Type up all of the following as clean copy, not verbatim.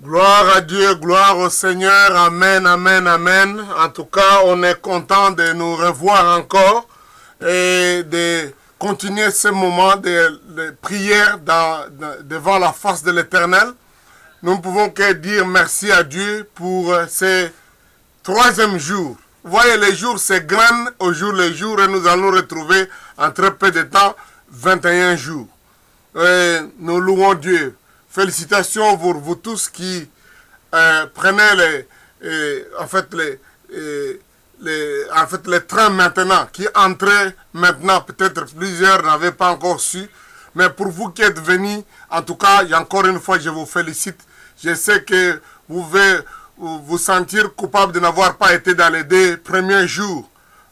Gloire à Dieu, gloire au Seigneur, amen, amen, amen. En tout cas, on est content de nous revoir encore et de continuer ce moment de prière devant la face de l'Éternel. Nous ne pouvons que dire merci à Dieu pour ce troisième jour. Vous voyez, les jours se grannent au jour le jour et nous allons retrouver en très peu de temps 21 jours. Et nous louons Dieu. Félicitations pour vous tous qui prenez les trains maintenant, qui entrent maintenant. Peut-être plusieurs n'avaient pas encore su. Mais pour vous qui êtes venus, en tout cas, encore une fois, je vous félicite. Je sais que vous pouvez vous sentir coupable de n'avoir pas été dans les 2 premiers jours.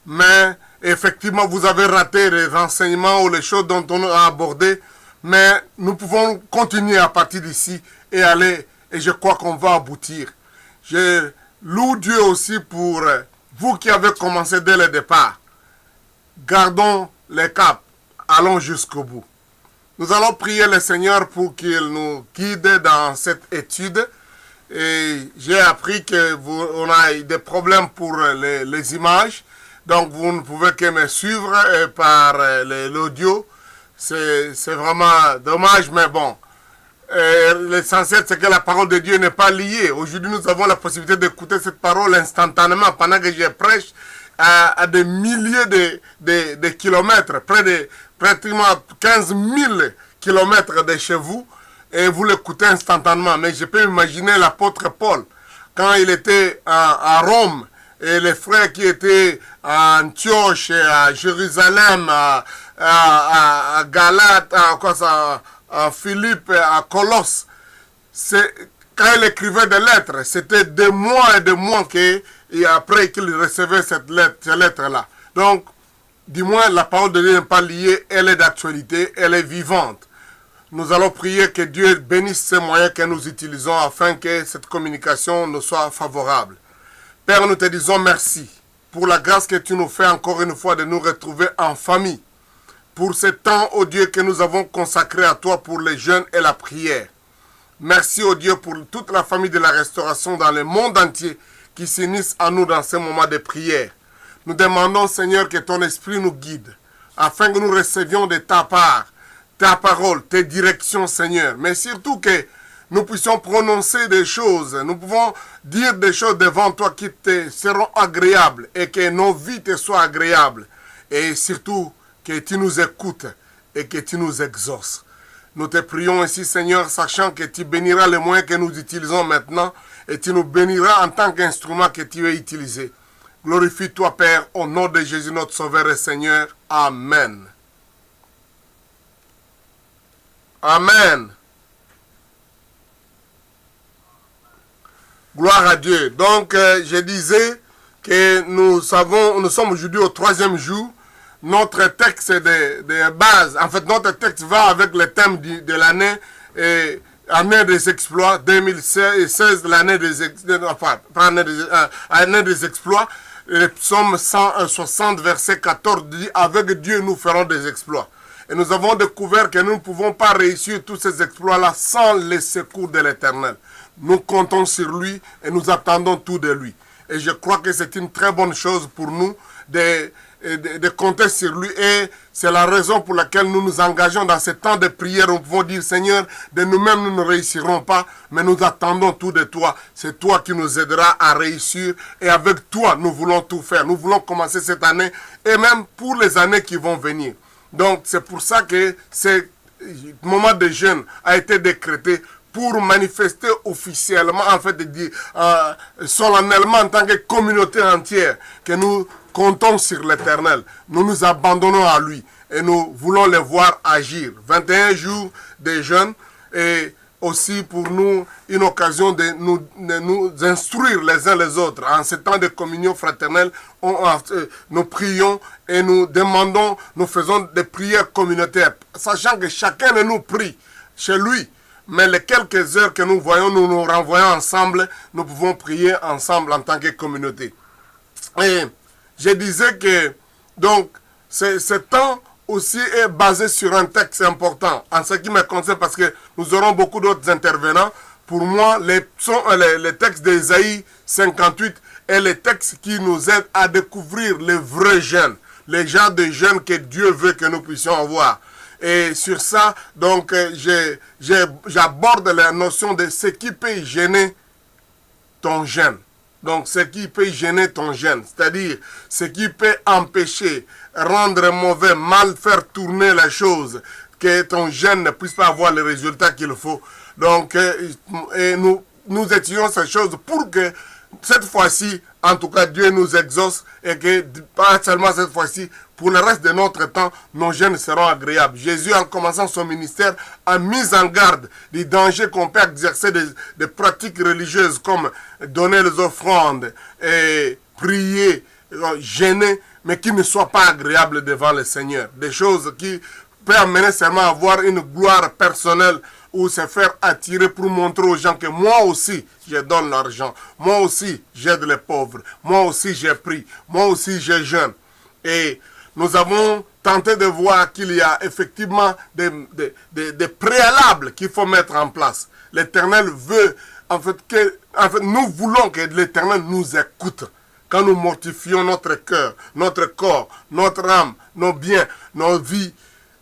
Mais effectivement, vous avez raté les renseignements ou les choses dont on a abordé. Mais nous pouvons continuer à partir d'ici et aller, et je crois qu'on va aboutir. Je loue Dieu aussi pour vous qui avez commencé dès le départ. Gardons les caps, allons jusqu'au bout. Nous allons prier le Seigneur pour qu'il nous guide dans cette étude. Et j'ai appris qu'on a des problèmes pour les images, donc vous ne pouvez que me suivre par l'audio. C'est vraiment dommage, mais bon. L'essentiel, c'est que la parole de Dieu n'est pas liée. Aujourd'hui, nous avons la possibilité d'écouter cette parole instantanément pendant que je prêche à des milliers de kilomètres, pratiquement 15 000 kilomètres de chez vous, et vous l'écoutez instantanément. Mais je peux imaginer l'apôtre Paul, quand il était à Rome, et les frères qui étaient à Antioche, à Jérusalem, à Galate, à Philippe, à Colosse. Quand il écrivait des lettres, c'était des mois et des mois après qu'il recevait ces lettres-là. Donc, du moins, la parole de Dieu n'est pas liée, elle est d'actualité, elle est vivante. Nous allons prier que Dieu bénisse ces moyens que nous utilisons afin que cette communication nous soit favorable. Père, nous te disons merci pour la grâce que tu nous fais encore une fois de nous retrouver en famille. Pour ce temps, ô Dieu, que nous avons consacré à toi pour les jeûnes et la prière. Merci, ô Dieu, pour toute la famille de la restauration dans le monde entier qui s'unissent à nous dans ce moment de prière. Nous demandons, Seigneur, que ton esprit nous guide, afin que nous recevions de ta part, ta parole, tes directions, Seigneur. Mais surtout que nous puissions prononcer des choses, nous pouvons dire des choses devant toi qui te seront agréables et que nos vies te soient agréables. Et surtout, que tu nous écoutes et que tu nous exauces. Nous te prions ici, Seigneur, sachant que tu béniras les moyens que nous utilisons maintenant et tu nous béniras en tant qu'instrument que tu as utilisé. Glorifie-toi, Père, au nom de Jésus, notre Sauveur et Seigneur. Amen. Amen. Gloire à Dieu. Donc, je disais que nous sommes aujourd'hui au 3e jour. Notre texte de base, en fait, notre texte va avec le thème de l'année, année des exploits, 2016, l'année des exploits. Le psaume 160, verset 14 dit « Avec Dieu, nous ferons des exploits ». Et nous avons découvert que nous ne pouvons pas réussir tous ces exploits-là sans le secours de l'Éternel. Nous comptons sur lui et nous attendons tout de lui. Et je crois que c'est une très bonne chose pour nous de compter sur lui. Et c'est la raison pour laquelle nous nous engageons dans ce temps de prière. Nous pouvons dire, Seigneur, de nous-mêmes, nous ne réussirons pas, mais nous attendons tout de toi. C'est toi qui nous aideras à réussir. Et avec toi, nous voulons tout faire. Nous voulons commencer cette année et même pour les années qui vont venir. Donc, c'est pour ça que ce moment de jeûne a été décrété pour manifester officiellement, en fait, solennellement en tant que communauté entière, que nous comptons sur l'Éternel. Nous nous abandonnons à lui et nous voulons le voir agir. 21 jours de jeûne et aussi pour nous une occasion de nous instruire les uns les autres. En ce temps de communion fraternelle, nous prions et nous demandons, nous faisons des prières communautaires, sachant que chacun de nous prie chez lui. Mais les quelques heures que nous voyons, nous nous renvoyons ensemble, nous pouvons prier ensemble en tant que communauté. Et je disais que, donc, ce temps aussi est basé sur un texte important, en ce qui me concerne, parce que nous aurons beaucoup d'autres intervenants, Pour moi, les textes d'Ésaïe 58 est les textes qui nous aident à découvrir les vrais jeunes, les genres de jeunes que Dieu veut que nous puissions avoir. Et sur ça, donc, j'aborde la notion de ce qui peut gêner ton jeûne. Donc, ce qui peut gêner ton jeûne, c'est-à-dire ce qui peut empêcher, rendre mauvais, mal faire tourner la chose, que ton jeûne ne puisse pas avoir le résultat qu'il faut. Donc, et nous étudions ces choses pour que cette fois-ci, en tout cas, Dieu nous exauce et que, pas seulement cette fois-ci, pour le reste de notre temps, nos jeûnes seront agréables. Jésus, en commençant son ministère, a mis en garde des dangers qu'on peut exercer des pratiques religieuses comme donner les offrandes et prier, jeûner, mais qui ne soient pas agréables devant le Seigneur. Des choses qui peuvent amener seulement à avoir une gloire personnelle ou se faire attirer pour montrer aux gens que moi aussi, je donne l'argent. Moi aussi, j'aide les pauvres. Moi aussi, j'ai prie. Moi aussi, je jeûne. Et nous avons tenté de voir qu'il y a effectivement des préalables qu'il faut mettre en place. L'Éternel veut, en fait, nous voulons que l'Éternel nous écoute. Quand nous mortifions notre cœur, notre corps, notre âme, nos biens, nos vies,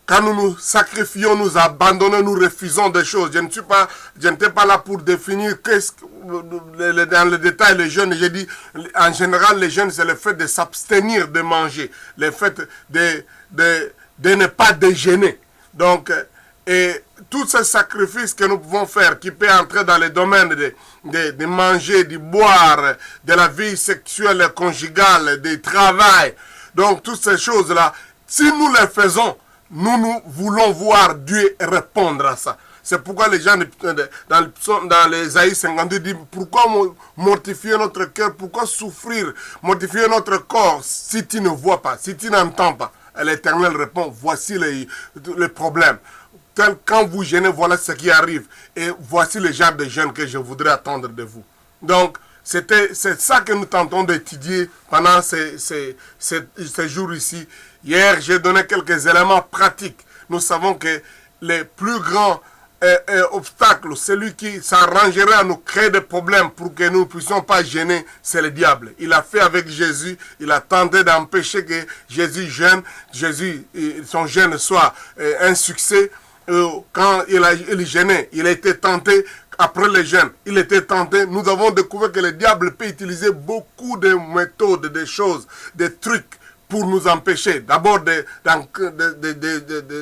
quand nous nous sacrifions, nous abandonnons, nous refusons des choses. Je n'étais pas là pour définir dans le détail les jeûnes. J'ai dit, en général, les jeûnes, c'est le fait de s'abstenir de manger, le fait de ne pas déjeuner. Donc, et tous ces sacrifices que nous pouvons faire, qui peuvent entrer dans le domaine de manger, de boire, de la vie sexuelle, conjugale, du travail, donc toutes ces choses-là, si nous les faisons, nous voulons voir Dieu répondre à ça. C'est pourquoi les gens dans les Aïe 52 disent pourquoi mortifier notre cœur, pourquoi souffrir, mortifier notre corps si tu ne vois pas, si tu n'entends pas. Et l'Éternel répond, voici les problèmes. Quand vous jeûnez, voilà ce qui arrive. Et voici le genre de jeûne que je voudrais attendre de vous. Donc, c'est ça que nous tentons d'étudier pendant ces jours ici. Hier, j'ai donné quelques éléments pratiques. Nous savons que les plus grands obstacles, celui qui s'arrangerait à nous créer des problèmes pour que nous ne puissions pas gêner, c'est le diable. Il a fait avec Jésus, il a tenté d'empêcher que Jésus jeûne, son jeûne soit un succès. Quand il gênait, il a été tenté. Après le jeûne, il était tenté. Nous avons découvert que le diable peut utiliser beaucoup de méthodes, de choses, des trucs pour nous empêcher d'abord de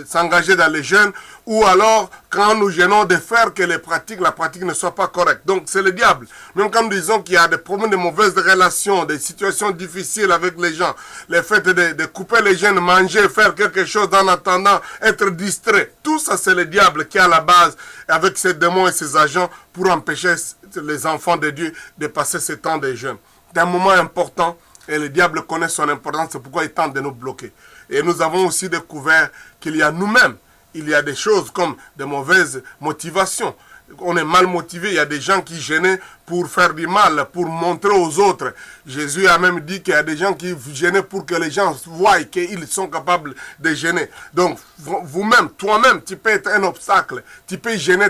s'engager dans les jeûnes, ou alors quand nous jeûnons de faire que la pratique ne soit pas correcte. Donc c'est le diable. Même quand nous disons qu'il y a des problèmes de mauvaises relations, des situations difficiles avec les gens, le fait de couper les jeûnes, manger, faire quelque chose en attendant, être distrait, tout ça c'est le diable qui est à la base avec ses démons et ses agents pour empêcher les enfants de Dieu de passer ce temps de jeûne. C'est un moment important. Et le diable connaît son importance, c'est pourquoi il tente de nous bloquer. Et nous avons aussi découvert qu'il y a nous-mêmes, il y a des choses comme de mauvaises motivations. On est mal motivé, il y a des gens qui gênent pour faire du mal, pour montrer aux autres. Jésus a même dit qu'il y a des gens qui gênent pour que les gens voient qu'ils sont capables de gêner. Donc, vous-même, toi-même, tu peux être un obstacle, tu peux gêner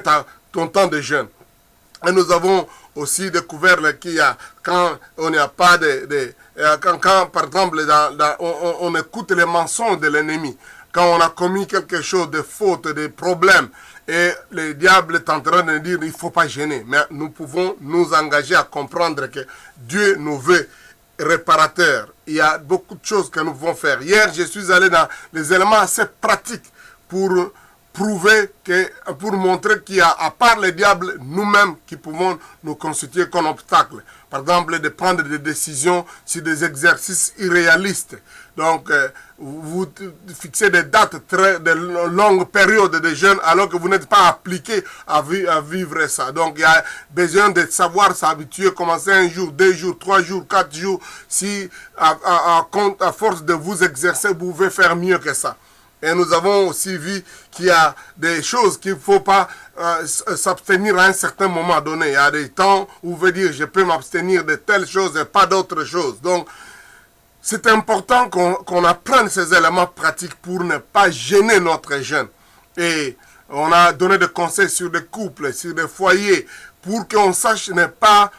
ton temps de jeûne. Et nous avons aussi découvert qu'il y a, quand on n'y a pas quand par exemple, on écoute les mensonges de l'ennemi, quand on a commis quelque chose de faute, de problème, et le diable est en train de dire il ne faut pas gêner. Mais nous pouvons nous engager à comprendre que Dieu nous veut réparateurs. Il y a beaucoup de choses que nous pouvons faire. Hier, je suis allé dans les éléments assez pratiques pour montrer qu'il y a, à part le diable, nous-mêmes qui pouvons nous constituer comme obstacle. Par exemple, de prendre des décisions sur des exercices irréalistes. Donc, vous fixez des dates, de longues périodes de jeûne, alors que vous n'êtes pas appliqué à vivre ça. Donc, il y a besoin de savoir s'habituer, commencer un jour, 2 jours, 3 jours, 4 jours. Si, à force de vous exercer, vous pouvez faire mieux que ça. Et nous avons aussi vu qu'il y a des choses qu'il ne faut pas s'abstenir à un certain moment donné. Il y a des temps où vous veut dire je peux m'abstenir de telles choses et pas d'autres choses. Donc, c'est important qu'on apprenne ces éléments pratiques pour ne pas gêner notre jeûne. Et On a donné des conseils sur des couples, sur des foyers, pour qu'on sache ne pas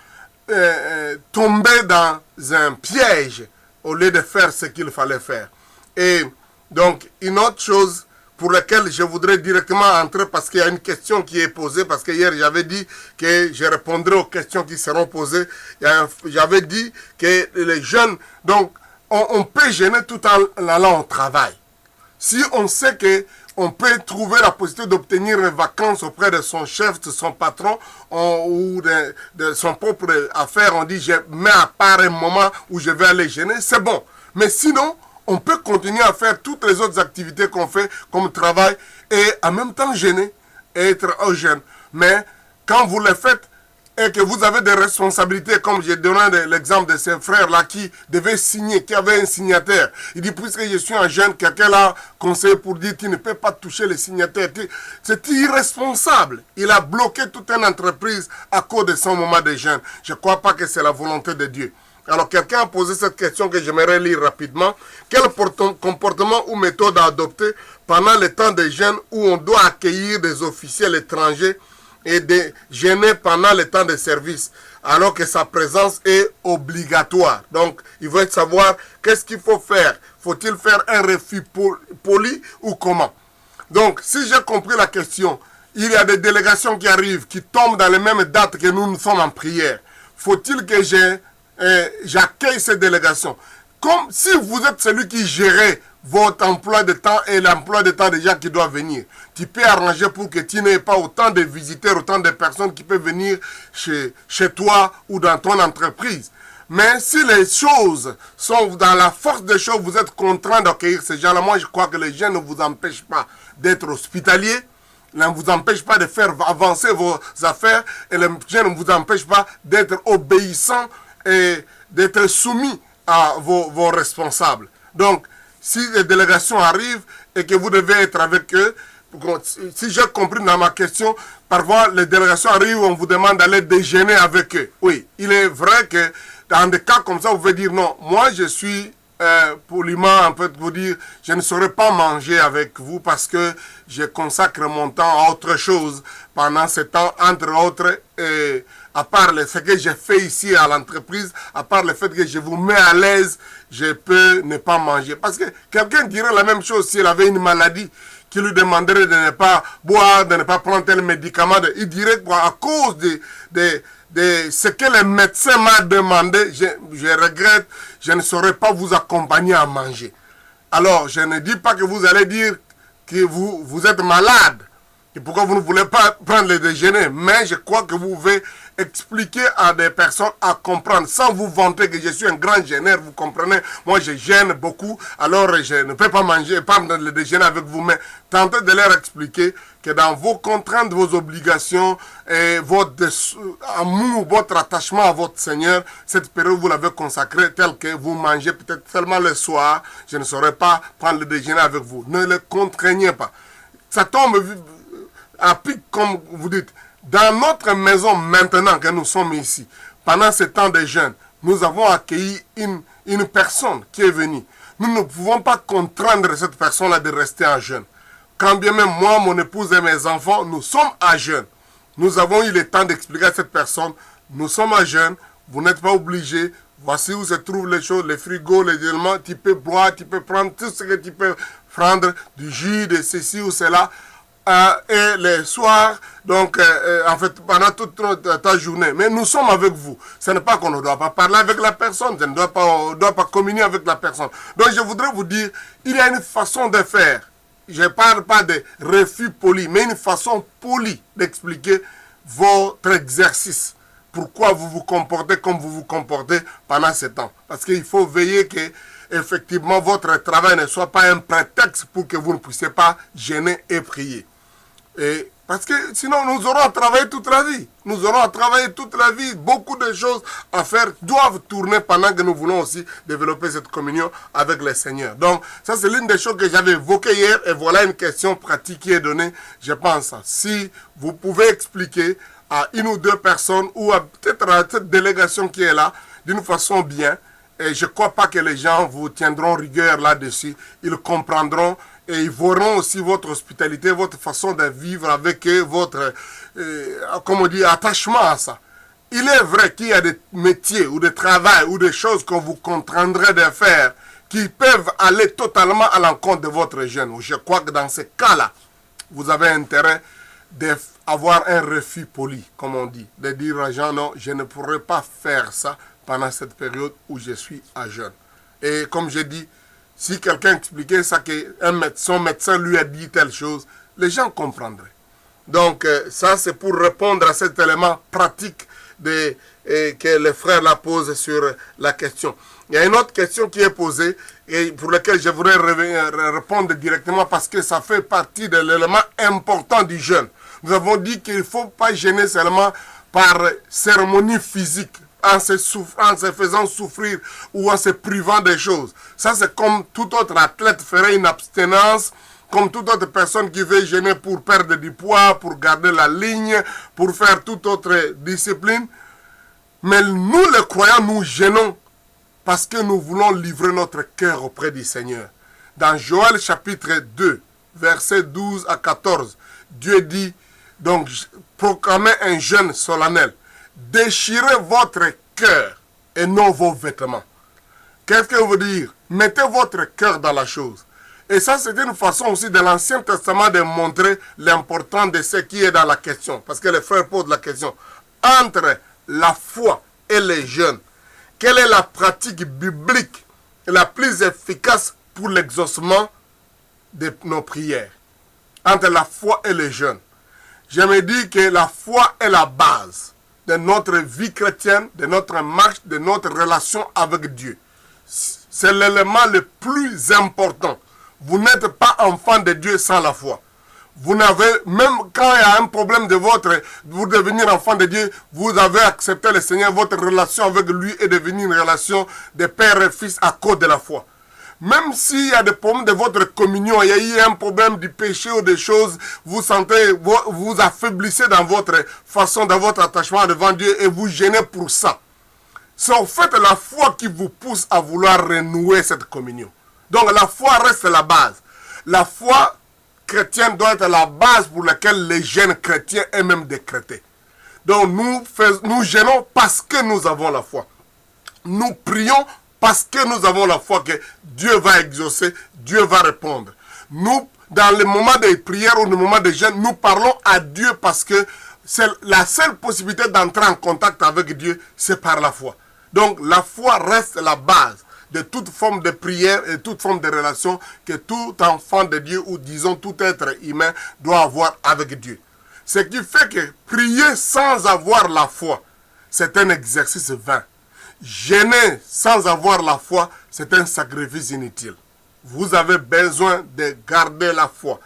tomber dans un piège au lieu de faire ce qu'il fallait faire. Et donc, une autre chose pour laquelle je voudrais directement entrer, parce qu'il y a une question qui est posée, parce que hier j'avais dit que je répondrai aux questions qui seront posées. J'avais dit que les jeunes, donc, on peut gêner tout en allant au travail. Si on sait que on peut trouver la possibilité d'obtenir une vacance auprès de son chef, de son patron ou de son propre affaire, on dit je mets à part un moment où je vais aller gêner, c'est bon. Mais sinon, on peut continuer à faire toutes les autres activités qu'on fait comme travail et en même temps gêner et être au jeune. Mais quand vous le faites et que vous avez des responsabilités, comme j'ai donné l'exemple de ces frères-là qui devaient signer, qui avaient un signataire. Il dit, puisque je suis un jeune, quelqu'un l'a conseillé pour dire qu'il ne peut pas toucher les signataires. C'est irresponsable. Il a bloqué toute une entreprise à cause de son moment de jeûne. Je ne crois pas que c'est la volonté de Dieu. Alors, quelqu'un a posé cette question que j'aimerais lire rapidement. Quel comportement ou méthode à adopter pendant le temps de jeûne où on doit accueillir des officiels étrangers et de gêner pendant le temps de service, alors que sa présence est obligatoire. Donc, il veut savoir qu'est-ce qu'il faut faire. Faut-il faire un refus poli ou comment? Donc, si j'ai compris la question, il y a des délégations qui arrivent, qui tombent dans les mêmes dates que nous sommes en prière. Faut-il que j'accueille ces délégations? Comme si vous êtes celui qui gère votre emploi de temps et l'emploi de temps des gens qui doivent venir. Tu peux arranger pour que tu n'aies pas autant de visiteurs, autant de personnes qui peuvent venir chez toi ou dans ton entreprise. Mais si les choses sont dans la force des choses, vous êtes contraint d'accueillir ces gens-là. Moi, je crois que les gens ne vous empêchent pas d'être hospitalier, ne vous empêche pas de faire avancer vos affaires et les gens ne vous empêchent pas d'être obéissant et d'être soumis à vos responsables. Donc, si les délégations arrivent et que vous devez être avec eux, si j'ai compris dans ma question, parfois les délégations arrivent, on vous demande d'aller déjeuner avec eux. Oui, il est vrai que dans des cas comme ça, vous pouvez dire non, moi je suis poliment, on peut vous dire, je ne saurais pas manger avec vous parce que je consacre mon temps à autre chose pendant ce temps, entre autres, à part ce que j'ai fait ici à l'entreprise, à part le fait que je vous mets à l'aise, je peux ne pas manger. Parce que quelqu'un dirait la même chose s'il avait une maladie, qui lui demanderait de ne pas boire, de ne pas prendre tel médicament. Il dirait qu'à cause de ce que le médecin m'a demandé, je regrette, je ne saurais pas vous accompagner à manger. Alors, je ne dis pas que vous allez dire que vous êtes malade et pourquoi vous ne voulez pas prendre le déjeuner, mais je crois que vous pouvez expliquer à des personnes à comprendre, sans vous vanter que je suis un grand gêneur, vous comprenez, moi je gêne beaucoup, alors je ne peux pas manger, pas le déjeuner avec vous, mais tentez de leur expliquer que dans vos contraintes, vos obligations, et votre amour, votre attachement à votre Seigneur, cette période vous l'avez consacrée telle que vous mangez peut-être seulement le soir, je ne saurais pas prendre le déjeuner avec vous. Ne le contraignez pas. Ça tombe à pic comme vous dites. Dans notre maison maintenant que nous sommes ici, pendant ce temps de jeûne, nous avons accueilli une personne qui est venue. Nous ne pouvons pas contraindre cette personne-là de rester en jeûne. Quand bien même moi, mon épouse et mes enfants, nous sommes à jeûne. Nous avons eu le temps d'expliquer à cette personne, nous sommes à jeûne, vous n'êtes pas obligés, voici où se trouvent les choses, les frigos, les éléments, tu peux boire, tu peux prendre tout ce que tu peux prendre, du jus, de ceci ou cela. Et les soirs, donc en fait pendant toute ta journée. Mais nous sommes avec vous. Ce n'est pas qu'on ne doit pas parler avec la personne, on ne doit pas communier avec la personne. Donc je voudrais vous dire, il y a une façon de faire. Je ne parle pas de refus poli, mais une façon polie d'expliquer votre exercice. Pourquoi vous vous comportez comme vous vous comportez pendant ce temps. Parce qu'il faut veiller que effectivement votre travail ne soit pas un prétexte pour que vous ne puissiez pas gêner et prier. Et parce que sinon nous aurons à travailler toute la vie. Nous aurons à travailler toute la vie. Beaucoup de choses à faire doivent tourner pendant que nous voulons aussi développer cette communion avec le Seigneur. Donc ça c'est l'une des choses que j'avais évoquées hier. Et voilà une question pratique qui est donnée. Je pense, si vous pouvez expliquer à une ou deux personnes ou peut-être à cette délégation qui est là d'une façon bien. Et je ne crois pas que les gens vous tiendront rigueur là-dessus. Ils comprendront Et ils verront aussi votre hospitalité, votre façon de vivre avec eux, votre, comme on dit, attachement à ça. Il est vrai qu'il y a des métiers ou des travails ou des choses qu'on vous contraindrait de faire qui peuvent aller totalement à l'encontre de votre jeûne. Je crois que dans ces cas-là, vous avez intérêt d'avoir un refus poli, comme on dit. De dire aux gens, non, je ne pourrai pas faire ça pendant cette période où je suis à jeûne. Et comme j'ai dit, si quelqu'un expliquait ça, que son médecin lui a dit telle chose, les gens comprendraient. Donc, ça, c'est pour répondre à cet élément pratique que les frères la posent sur la question. Il y a une autre question qui est posée et pour laquelle je voudrais répondre directement parce que ça fait partie de l'élément important du jeûne. Nous avons dit qu'il ne faut pas jeûner seulement par cérémonie physique, en se faisant souffrir ou en se privant des choses. Ça, c'est comme tout autre athlète ferait une abstinence, comme toute autre personne qui veut jeûner pour perdre du poids, pour garder la ligne, pour faire toute autre discipline. Mais nous, les croyants, nous jeûnons parce que nous voulons livrer notre cœur auprès du Seigneur. Dans Joël chapitre 2, versets 12 à 14, Dieu dit, donc, proclamez un jeûne solennel. Déchirez votre cœur et non vos vêtements. Qu'est-ce que veut dire? Mettez votre cœur dans la chose. Et ça, c'est une façon aussi de l'Ancien Testament de montrer l'importance de ce qui est dans la question. Parce que les frères posent la question. Entre la foi et les jeûnes, quelle est la pratique biblique la plus efficace pour l'exaucement de nos prières? Entre la foi et les jeûnes. Je me dis que la foi est la base de notre vie chrétienne, de notre marche, de notre relation avec Dieu. C'est l'élément le plus important. Vous n'êtes pas enfant de Dieu sans la foi. Vous n'avez, même quand il y a un problème de vous devenir enfant de Dieu, vous avez accepté le Seigneur, votre relation avec lui est devenue une relation de père et fils à cause de la foi. Même s'il y a des problèmes de votre communion, il y a eu un problème du péché ou des choses, vous sentez, vous affaiblissez dans votre façon, dans votre attachement devant Dieu et vous gênez pour ça. C'est en fait la foi qui vous pousse à vouloir renouer cette communion. Donc la foi reste la base. La foi chrétienne doit être la base pour laquelle les jeunes chrétiens est même décrété. Donc nous gênons parce que nous avons la foi. Nous prions parce que nous avons la foi que Dieu va exaucer, Dieu va répondre. Nous, dans le moment de prière ou le moment de jeûne, nous parlons à Dieu parce que c'est la seule possibilité d'entrer en contact avec Dieu, c'est par la foi. Donc la foi reste la base de toute forme de prière et toute forme de relation que tout enfant de Dieu ou disons tout être humain doit avoir avec Dieu. Ce qui fait que prier sans avoir la foi, c'est un exercice vain. Jeûner sans avoir la foi, c'est un sacrifice inutile. Vous avez besoin de garder la foi.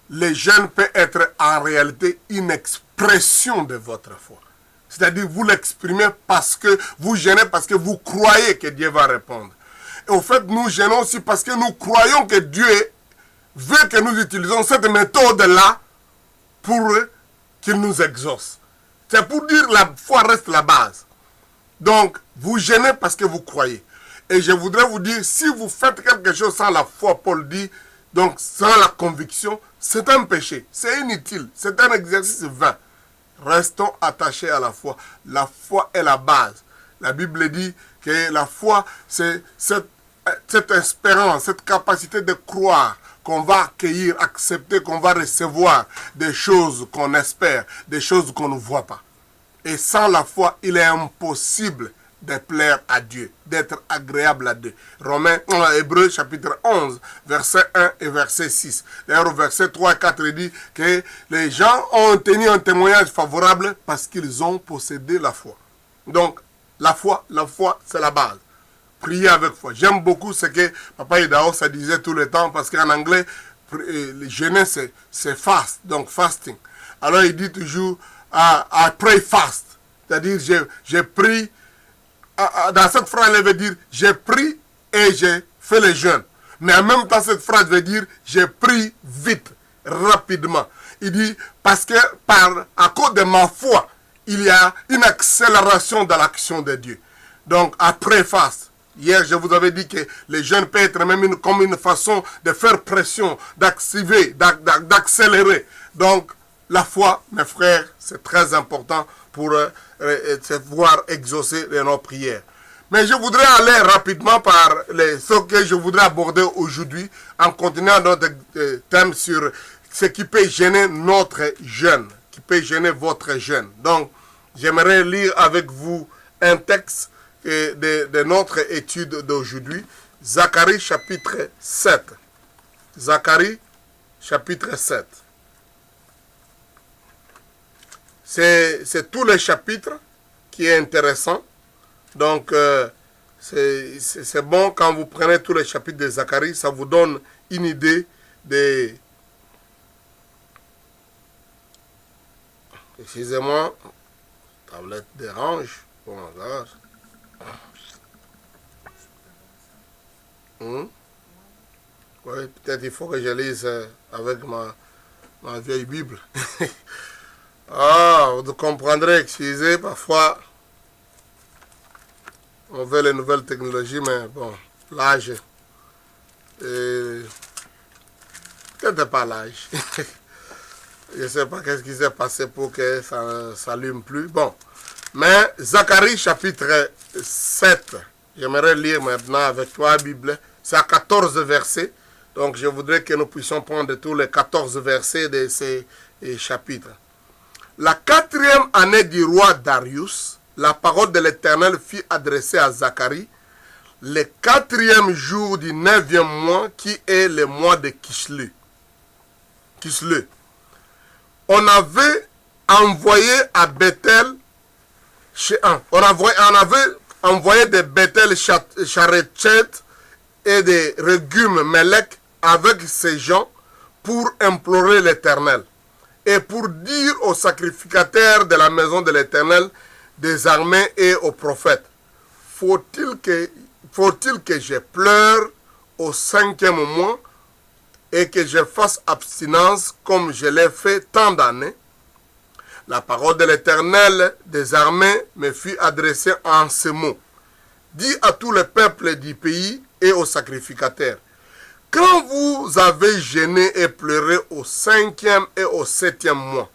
Le jeûne peut être en réalité une expression de votre foi. C'est-à-dire vous l'exprimez parce que vous jeûnez, parce que vous croyez que Dieu va répondre. Et au fait, nous jeûnons aussi parce que nous croyons que Dieu veut que nous utilisions cette méthode-là pour qu'il nous exauce. C'est pour dire que la foi reste la base. Donc, vous jeûnez parce que vous croyez. Et je voudrais vous dire, si vous faites quelque chose sans la foi, Paul dit, donc sans la conviction, c'est un péché, c'est inutile, c'est un exercice vain. Restons attachés à la foi. La foi est la base. La Bible dit que la foi, c'est cette espérance, cette capacité de croire qu'on va accueillir, accepter, qu'on va recevoir des choses qu'on espère, des choses qu'on ne voit pas. Et sans la foi, il est impossible de plaire à Dieu, d'être agréable à Dieu. Hébreux chapitre 11, verset 1 et verset 6. D'ailleurs, au verset 3 et 4, il dit que les gens ont tenu un témoignage favorable parce qu'ils ont possédé la foi. Donc, la foi, c'est la base. Prier avec foi. J'aime beaucoup ce que Papa Idao ça disait tout le temps parce qu'en anglais, le jeûner, c'est fast, donc fasting. Alors, il dit toujours, I pray fast. C'est-à-dire, je prie. Dans cette phrase, elle veut dire, j'ai pris et j'ai fait le jeûne. Mais en même temps, cette phrase veut dire, j'ai pris vite, rapidement. Il dit, parce que à cause de ma foi, il y a une accélération dans l'action de Dieu. Donc, après fast, Hier, je vous avais dit que les jeunes peuvent être même comme une façon de faire pression, d'activer, d'accélérer. Donc, la foi, mes frères, c'est très important pour se voir exaucer nos prières. Mais je voudrais aller rapidement par ce que je voudrais aborder aujourd'hui en continuant notre thème sur ce qui peut gêner notre jeûne, qui peut gêner votre jeûne. Donc, j'aimerais lire avec vous un texte de notre étude d'aujourd'hui, Zacharie chapitre 7. Zacharie chapitre 7. C'est tout le chapitre qui est intéressant. Donc, c'est bon quand vous prenez tous les chapitres de Zacharie, ça vous donne une idée de... Excusez-moi, tablette dérange. Oh my God. Oui, peut-être il faut que je lise avec ma vieille Bible. Ah, vous comprendrez, excusez, parfois on veut les nouvelles technologies, mais bon, l'âge, peut-être pas l'âge. Je ne sais pas qu'est-ce qui s'est passé pour que ça ne s'allume plus. Bon, mais Zacharie chapitre 7, j'aimerais lire maintenant avec toi la Bible. C'est à 14 versets. Donc je voudrais que nous puissions prendre tous les 14 versets de ces chapitres. La 4e année du roi Darius, la parole de l'Éternel fut adressée à Zacharie le 4e jour du 9e mois, qui est le mois de Kislev. On avait envoyé à Bethel, on avait envoyé de Bethel Charechet et de Régum Melech avec ces gens pour implorer l'Éternel et pour dire aux sacrificateurs de la maison de l'Éternel, des armées et aux prophètes: faut-il que je pleure au 5e mois et que je fasse abstinence comme je l'ai fait tant d'années? La parole de l'Éternel des armées me fut adressée en ces mots: dis à tout le peuple du pays et aux sacrificateurs: quand vous avez jeûné et pleuré au 5e et au 7e mois,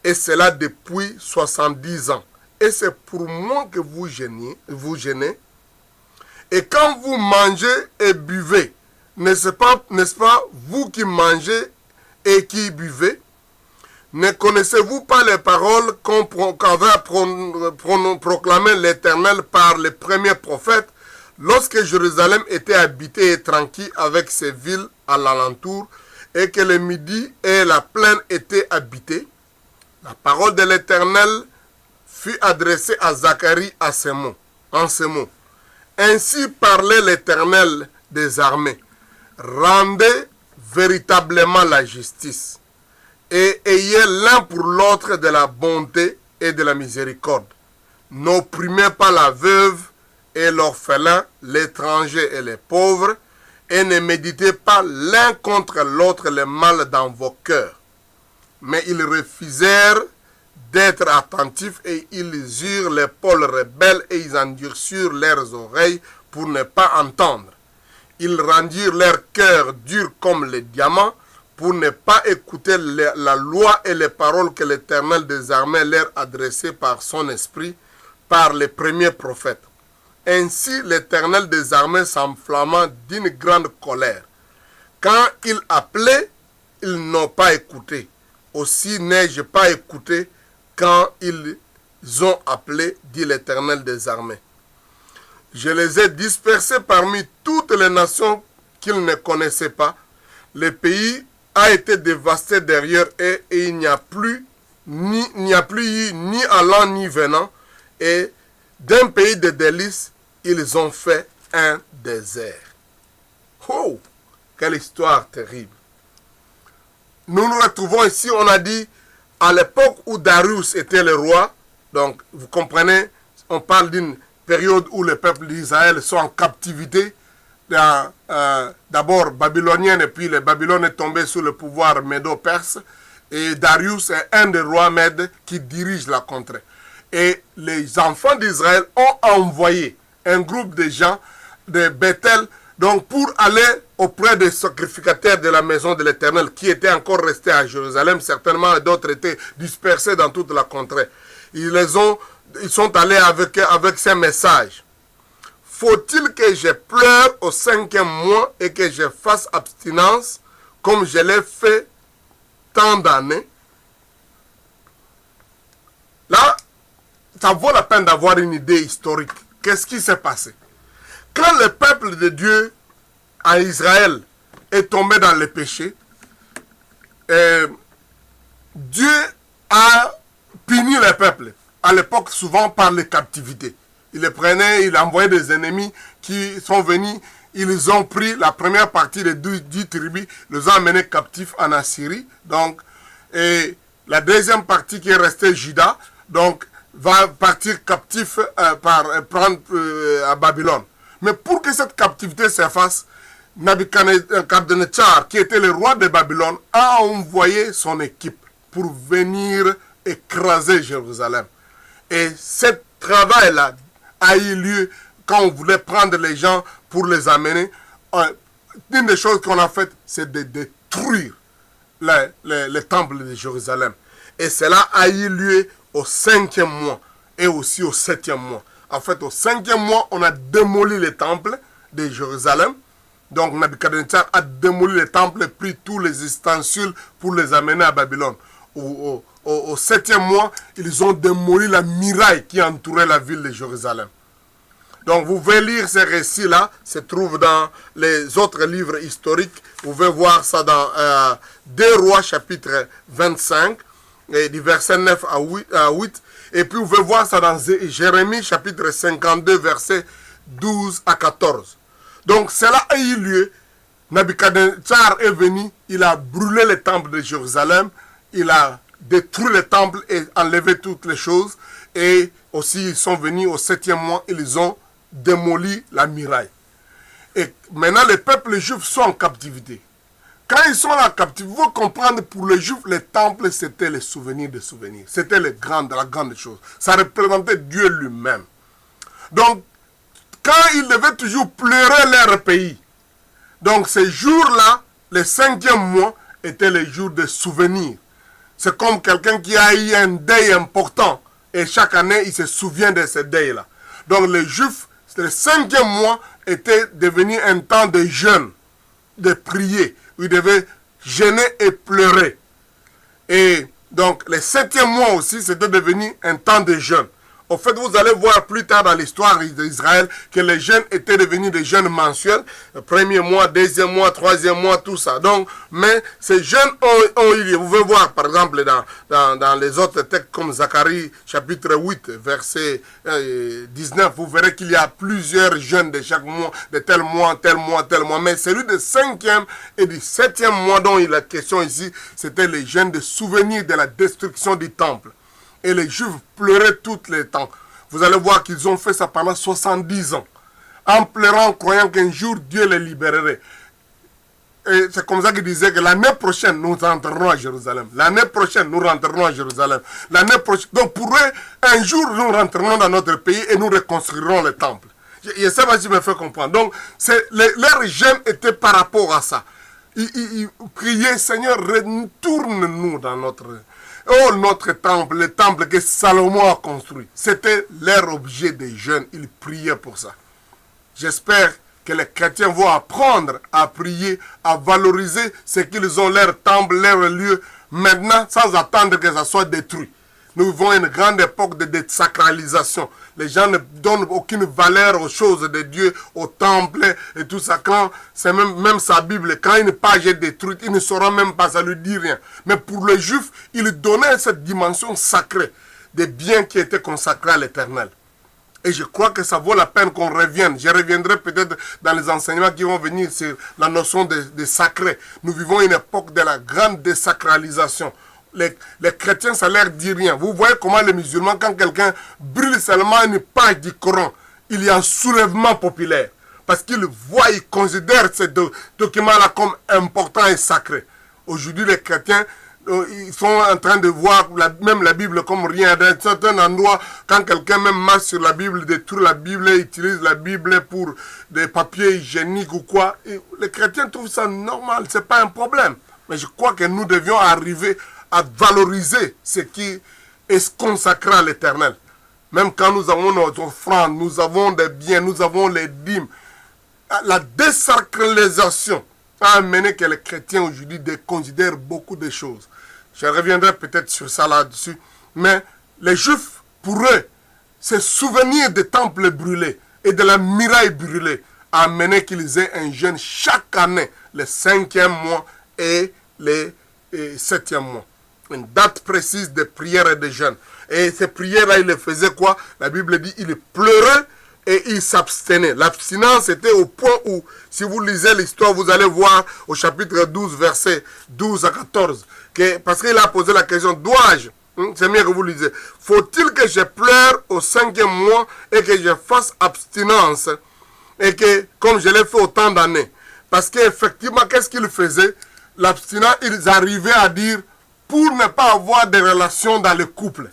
et cela depuis 70 ans, et c'est pour moi que vous jeûnez, et quand vous mangez et buvez, n'est-ce pas vous qui mangez et qui buvez? Ne connaissez-vous pas les paroles qu'avait proclamées l'Éternel par les premiers prophètes, lorsque Jérusalem était habitée et tranquille avec ses villes à l'alentour, et que le midi et la plaine étaient habités? La parole de l'Éternel fut adressée à Zacharie en ces mots: ainsi parlait l'Éternel des armées, rendez véritablement la justice, et ayez l'un pour l'autre de la bonté et de la miséricorde. N'opprimez pas la veuve et l'orphelin, l'étranger et les pauvres, et ne méditez pas l'un contre l'autre le mal dans vos cœurs. Mais ils refusèrent d'être attentifs et ils eurent l'épaule rebelle et ils endurcirent leurs oreilles pour ne pas entendre. Ils rendirent leur cœur dur comme les diamants pour ne pas écouter la loi et les paroles que l'Éternel des armées leur adressait par son esprit, par les premiers prophètes. Ainsi l'Éternel des armées s'enflamma d'une grande colère. Quand il appelait, ils n'ont pas écouté. Aussi n'ai-je pas écouté quand ils ont appelé, dit l'Éternel des armées. Je les ai dispersés parmi toutes les nations qu'ils ne connaissaient pas. Le pays a été dévasté derrière eux et il n'y a plus eu ni allant ni venant. Et d'un pays de délices, ils ont fait un désert. Oh, quelle histoire terrible. Nous nous retrouvons ici, on a dit, à l'époque où Darius était le roi. Donc, vous comprenez, on parle d'une période où le peuple d'Israël sont en captivité. D'abord babylonienne, et puis le Babylone est tombé sous le pouvoir médo-perse. Et Darius est un des rois mèdes qui dirige la contrée. Et les enfants d'Israël ont envoyé un groupe de gens de Bethel, donc pour aller auprès des sacrificateurs de la maison de l'Éternel, qui étaient encore restés à Jérusalem, certainement d'autres étaient dispersés dans toute la contrée. Ils sont allés avec ces messages. Faut-il que je pleure au 5e mois et que je fasse abstinence comme je l'ai fait tant d'années? Là, ça vaut la peine d'avoir une idée historique. Qu'est-ce qui s'est passé? Quand le peuple de Dieu en Israël est tombé dans le péché, Dieu a puni le peuple, à l'époque souvent par les captivités. Il les prenait, il envoyait des ennemis qui sont venus, ils ont pris la première partie des 10 tribus, les ont amenés captifs en Assyrie, donc, et la deuxième partie qui est restée Juda, donc, va partir captif à Babylone. Mais pour que cette captivité s'efface, Nabuchodonosor, qui était le roi de Babylone, a envoyé son équipe pour venir écraser Jérusalem. Et ce travail-là a eu lieu quand on voulait prendre les gens pour les amener. Une des choses qu'on a faites, c'est de détruire le temple de Jérusalem. Et cela a eu lieu au 5e mois et aussi au 7e mois. En fait, au 5e mois, on a démoli le temple de Jérusalem. Donc, Nabuchodonosor a démoli le temple et pris tous les ustensiles pour les amener à Babylone. Au 7e mois, ils ont démoli la muraille qui entourait la ville de Jérusalem. Donc, vous pouvez lire ces récits-là, se trouvent dans les autres livres historiques. Vous pouvez voir ça dans 2 Rois, chapitre 25, et du verset 9 à 8. Et puis, vous pouvez voir ça dans Jérémie, chapitre 52, verset 12 à 14. Donc, cela a eu lieu. Nabuchodonosor est venu, il a brûlé le temple de Jérusalem, il a détruit le temple et enlevé toutes les choses. Et aussi, ils sont venus au 7e mois, ils ont démoli la muraille. Et maintenant, les peuples juifs sont en captivité. Quand ils sont en captivité, il faut comprendre, pour les juifs, le temple, c'était le souvenir des souvenirs. C'était la grande chose. Ça représentait Dieu lui-même. Donc, quand ils devaient toujours pleurer leur pays, donc ces jours-là, le 5e mois, étaient les jours de souvenirs. C'est comme quelqu'un qui a eu un deuil important. Et chaque année, il se souvient de ce deuil-là. Donc les Juifs, le 5e mois était devenu un temps de jeûne, de prier. Ils devaient jeûner et pleurer. Et donc le 7e mois aussi, c'était devenu un temps de jeûne. En fait, vous allez voir plus tard dans l'histoire d'Israël que les jeûnes étaient devenus des jeûnes mensuels. Le 1er mois, 2e mois, 3e mois, tout ça. Donc, mais ces jeûnes ont eu lieu. Vous pouvez voir, par exemple, dans les autres textes comme Zacharie, chapitre 8, verset 19, vous verrez qu'il y a plusieurs jeûnes de chaque mois, de tel mois, tel mois, tel mois. Mais celui du 5e et du 7e mois dont il est question ici, c'était les jeûnes de souvenir de la destruction du temple. Et les Juifs pleuraient tout le temps. Vous allez voir qu'ils ont fait ça pendant 70 ans. En pleurant, croyant qu'un jour Dieu les libérerait. Et c'est comme ça qu'ils disaient que l'année prochaine, nous rentrerons à Jérusalem. L'année prochaine, nous rentrerons à Jérusalem. L'année prochaine. Donc pour eux, un jour, nous rentrerons dans notre pays et nous reconstruirons le temple. Je ne sais pas si je me fais comprendre. Donc, leur jeûne était par rapport à ça. Ils priaient, Seigneur, retourne-nous dans notre... Oh, notre temple, le temple que Salomon a construit. C'était leur objet de jeûne. Ils priaient pour ça. J'espère que les chrétiens vont apprendre à prier, à valoriser ce qu'ils ont, leur temple, leur lieu, maintenant, sans attendre que ça soit détruit. Nous vivons une grande époque de désacralisation. Les gens ne donnent aucune valeur aux choses de Dieu, au temple et tout ça. Quand c'est même sa Bible, quand une page est détruite, il ne saura même pas, ça lui dit rien. Mais pour les Juifs, il donnait cette dimension sacrée des biens qui étaient consacrés à l'Éternel. Et je crois que ça vaut la peine qu'on revienne. Je reviendrai peut-être dans les enseignements qui vont venir sur la notion de sacré. Nous vivons une époque de la grande désacralisation. Les chrétiens, ça leur dit rien. Vous voyez comment les musulmans, quand quelqu'un brûle seulement une page du Coran, il y a un soulèvement populaire. Parce qu'ils voient, ils considèrent ces documents-là comme importants et sacrés. Aujourd'hui, les chrétiens, ils sont en train de voir même la Bible comme rien. Dans certains endroits, quand quelqu'un même marche sur la Bible, détruit la Bible et utilise la Bible pour des papiers hygiéniques ou quoi, et les chrétiens trouvent ça normal, c'est pas un problème. Mais je crois que nous devions arriver à valoriser ce qui est consacré à l'Éternel. Même quand nous avons nos offrandes, nous avons des biens, nous avons les dîmes. La désacralisation a amené que les chrétiens aujourd'hui déconsidèrent beaucoup de choses. Je reviendrai peut-être sur ça là-dessus. Mais les Juifs, pour eux, ce souvenir des temples brûlés et de la muraille brûlée a amené qu'ils aient un jeûne chaque année, le 5e mois et le 7e mois. Une date précise de prière et de jeûne. Et ces prières-là, il les faisait quoi? La Bible dit il pleurait et il s'abstenait. L'abstinence était au point où, si vous lisez l'histoire, vous allez voir au chapitre 12, versets 12 à 14, parce qu'il a posé la question, dois-je, c'est mieux que vous lisez, faut-il que je pleure au 5e mois et que je fasse abstinence, et que, comme je l'ai fait autant d'années? Parce qu'effectivement, qu'est-ce qu'ils faisaient? L'abstinence, ils arrivaient à dire, pour ne pas avoir de relations dans le couple,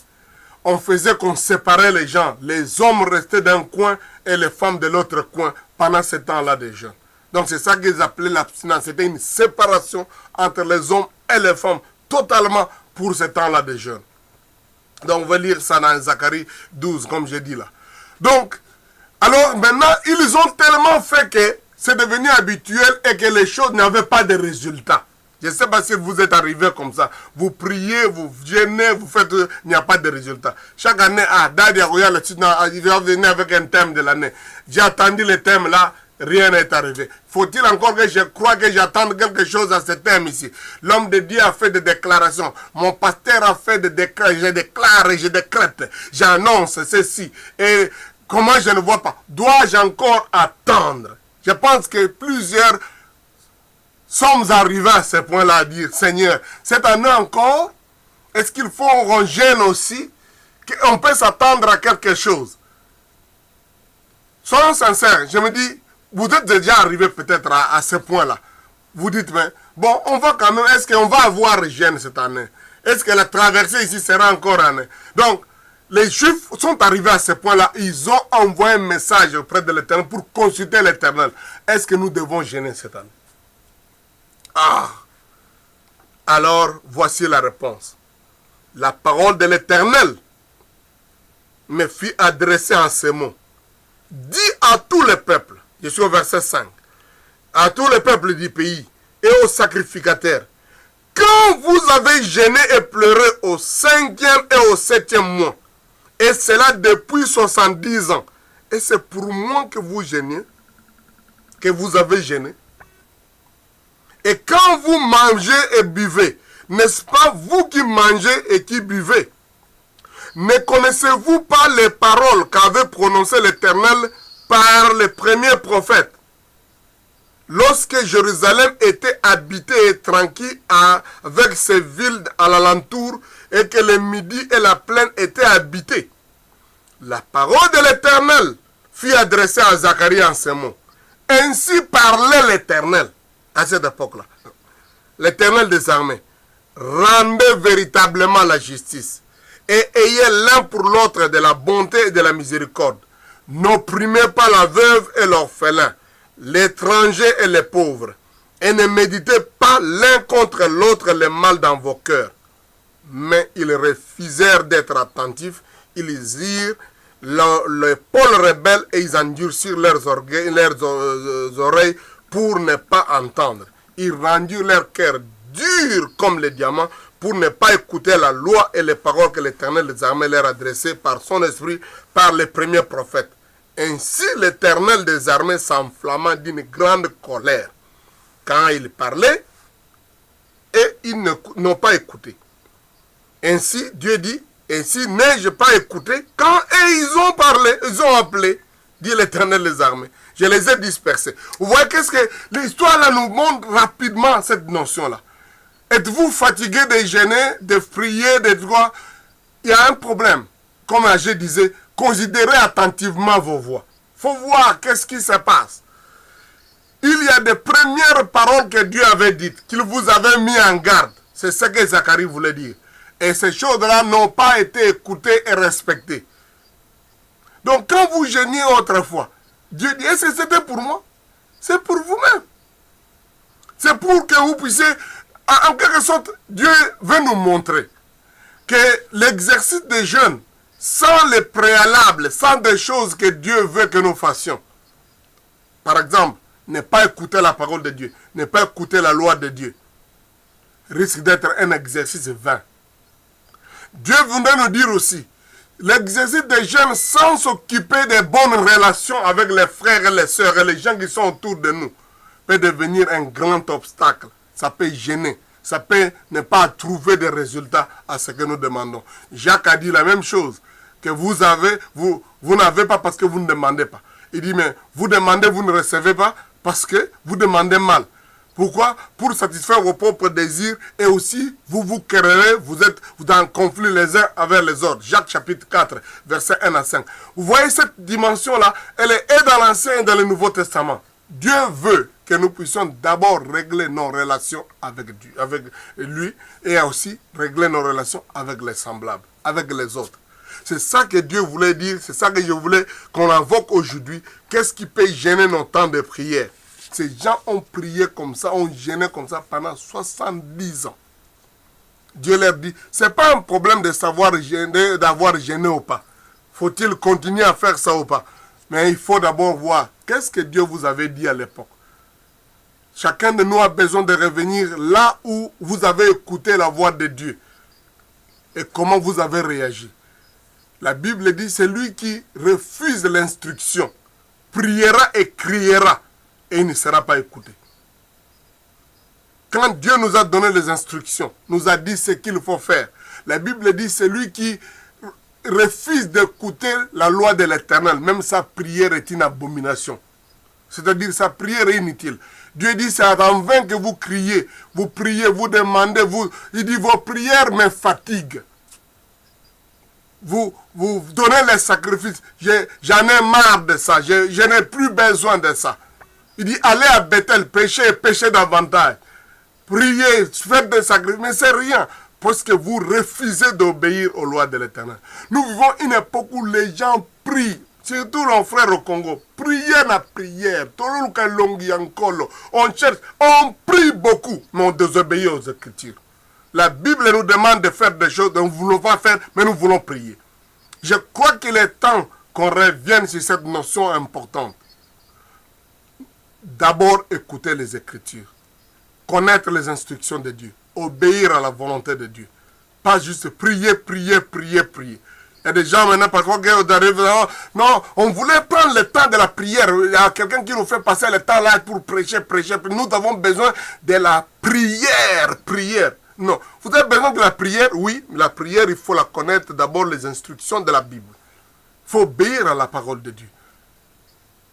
on faisait qu'on séparait les gens. Les hommes restaient d'un coin et les femmes de l'autre coin pendant ce temps-là de jeûne. Donc c'est ça qu'ils appelaient l'abstinence. C'était une séparation entre les hommes et les femmes totalement pour ce temps-là de jeûne. Donc on va lire ça dans Zacharie 12 comme j'ai dit là. Donc, alors maintenant, ils ont tellement fait que c'est devenu habituel et que les choses n'avaient pas de résultats. Je ne sais pas si vous êtes arrivé comme ça. Vous priez, vous jeûnez, vous faites... Il n'y a pas de résultat. Chaque année, Dadia Royal, il va venir avec un thème de l'année. J'ai attendu le thème là, rien n'est arrivé. Faut-il encore que je croie que j'attende quelque chose à ce thème ici? L'homme de Dieu a fait des déclarations. Mon pasteur a fait des déclarations. Je déclare et je décrète. J'annonce ceci. Et comment je ne vois pas? Dois-je encore attendre? Je pense que plusieurs... sommes arrivés à ce point-là à dire, Seigneur, cette année encore, est-ce qu'il faut qu'on gêne aussi, qu'on peut s'attendre à quelque chose? Soyons sincères, je me dis, vous êtes déjà arrivé peut-être à ce point-là. Vous dites, mais bon, on va quand même, est-ce qu'on va avoir gêne cette année? Est-ce que la traversée ici sera encore année? Donc, les Juifs sont arrivés à ce point-là, ils ont envoyé un message auprès de l'Éternel pour consulter l'Éternel. Est-ce que nous devons gêner cette année? Alors, voici la réponse. La parole de l'Éternel me fit adresser en ces mots. Dis à tous les peuples, je suis au verset 5, à tous les peuples du pays et aux sacrificateurs, quand vous avez gêné et pleuré au 5e et au 7e mois, et cela depuis 70 ans, et c'est pour moi que vous gênez, que vous avez gêné, et quand vous mangez et buvez, n'est-ce pas vous qui mangez et qui buvez? Ne connaissez-vous pas les paroles qu'avait prononcées l'Éternel par les premiers prophètes? Lorsque Jérusalem était habitée et tranquille avec ses villes à l'alentour et que le midi et la plaine étaient habités. La parole de l'Éternel fut adressée à Zacharie en ces mots. Ainsi parlait l'Éternel. À cette époque-là, l'Éternel des armées, rendez véritablement la justice et ayez l'un pour l'autre de la bonté et de la miséricorde. N'opprimez pas la veuve et l'orphelin, l'étranger et les pauvres, et ne méditez pas l'un contre l'autre le mal dans vos cœurs. Mais ils refusèrent d'être attentifs, ils irent le pôle rebelle et ils endurcirent leurs oreilles pour ne pas entendre. Ils rendirent leur cœur dur comme les diamants pour ne pas écouter la loi et les paroles que l'Éternel des armées leur adressait par son esprit, par les premiers prophètes. Ainsi l'Éternel des armées s'enflamma d'une grande colère quand il parlait et ils n'ont pas écouté. Ainsi Dieu dit, ainsi n'ai-je pas écouté quand ils ont parlé, ils ont appelé, dit l'Éternel des armées. Je les ai dispersés. Vous voyez qu'est-ce que l'histoire là nous montre rapidement cette notion-là. Êtes-vous fatigué de gêner, de prier, de droit? Il y a un problème. Comme Agé disait, considérez attentivement vos voix. Il faut voir qu'est-ce qui se passe. Il y a des premières paroles que Dieu avait dites, qu'il vous avait mis en garde. C'est ce que Zacharie voulait dire. Et ces choses-là n'ont pas été écoutées et respectées. Donc quand vous gêniez autrefois, Dieu dit, est-ce que c'était pour moi? C'est pour vous-même. C'est pour que vous puissiez, en quelque sorte, Dieu veut nous montrer que l'exercice des jeûnes, sans les préalables, sans des choses que Dieu veut que nous fassions, par exemple, ne pas écouter la parole de Dieu, ne pas écouter la loi de Dieu, risque d'être un exercice vain. Dieu voudrait nous dire aussi, l'exercice des jeûnes sans s'occuper des bonnes relations avec les frères et les sœurs et les gens qui sont autour de nous peut devenir un grand obstacle. Ça peut gêner. Ça peut ne pas trouver de résultats à ce que nous demandons. Jacques a dit la même chose, que vous n'avez pas parce que vous ne demandez pas. Il dit, mais vous demandez, vous ne recevez pas parce que vous demandez mal. Pourquoi? Pour satisfaire vos propres désirs et aussi vous vous querellez, vous êtes en conflit les uns avec les autres. Jacques chapitre 4, versets 1 à 5. Vous voyez cette dimension-là, elle est et dans l'Ancien et dans le Nouveau Testament. Dieu veut que nous puissions d'abord régler nos relations avec Dieu, avec lui, et aussi régler nos relations avec les semblables, avec les autres. C'est ça que Dieu voulait dire, c'est ça que je voulais qu'on invoque aujourd'hui. Qu'est-ce qui peut gêner nos temps de prière? Ces gens ont prié comme ça, ont gêné comme ça pendant 70 ans. Dieu leur dit, ce n'est pas un problème de savoir gêner, d'avoir gêné ou pas. Faut-il continuer à faire ça ou pas? Mais il faut d'abord voir, qu'est-ce que Dieu vous avait dit à l'époque? Chacun de nous a besoin de revenir là où vous avez écouté la voix de Dieu. Et comment vous avez réagi. La Bible dit, c'est lui qui refuse l'instruction, priera et criera, et il ne sera pas écouté. Quand Dieu nous a donné les instructions, nous a dit ce qu'il faut faire, la Bible dit, c'est lui qui refuse d'écouter la loi de l'Éternel, même sa prière est une abomination. C'est-à-dire sa prière est inutile. Dieu dit, c'est en vain que vous criez, vous priez, vous demandez, il dit, vos prières me fatiguent. Vous donnez les sacrifices, j'en ai marre de ça, je n'ai plus besoin de ça. Il dit, allez à Bethel, péchez et péchez davantage. Priez, faites des sacrifices, mais c'est rien. Parce que vous refusez d'obéir aux lois de l'Éternel. Nous vivons une époque où les gens prient, surtout nos frères au Congo. Prière na prière, on cherche, on prie beaucoup, mais on désobéit aux Écritures. La Bible nous demande de faire des choses que nous ne voulons pas faire, mais nous voulons prier. Je crois qu'il est temps qu'on revienne sur cette notion importante. D'abord, écouter les Écritures. Connaître les instructions de Dieu. Obéir à la volonté de Dieu. Pas juste prier, prier, prier, prier. Il y a des gens maintenant, parfois, qui arrivent, non, on voulait prendre le temps de la prière. Il y a quelqu'un qui nous fait passer le temps là pour prêcher, prêcher. Nous avons besoin de la prière, prière. Non, vous avez besoin de la prière, oui, la prière, il faut la connaître d'abord les instructions de la Bible. Il faut obéir à la parole de Dieu.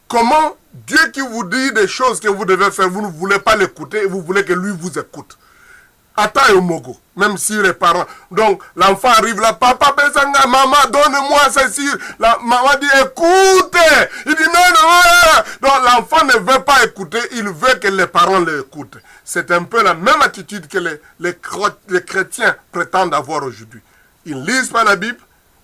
Comment Dieu qui vous dit des choses que vous devez faire, vous ne voulez pas l'écouter, vous voulez que lui vous écoute. Attends au mogo, même si les parents. Donc l'enfant arrive là, papa, Besanga, maman, donne-moi ceci. La maman dit écoutez. Il dit non. Donc l'enfant ne veut pas écouter, il veut que les parents l'écoutent. C'est un peu la même attitude que les chrétiens prétendent avoir aujourd'hui. Ils ne lisent pas la Bible.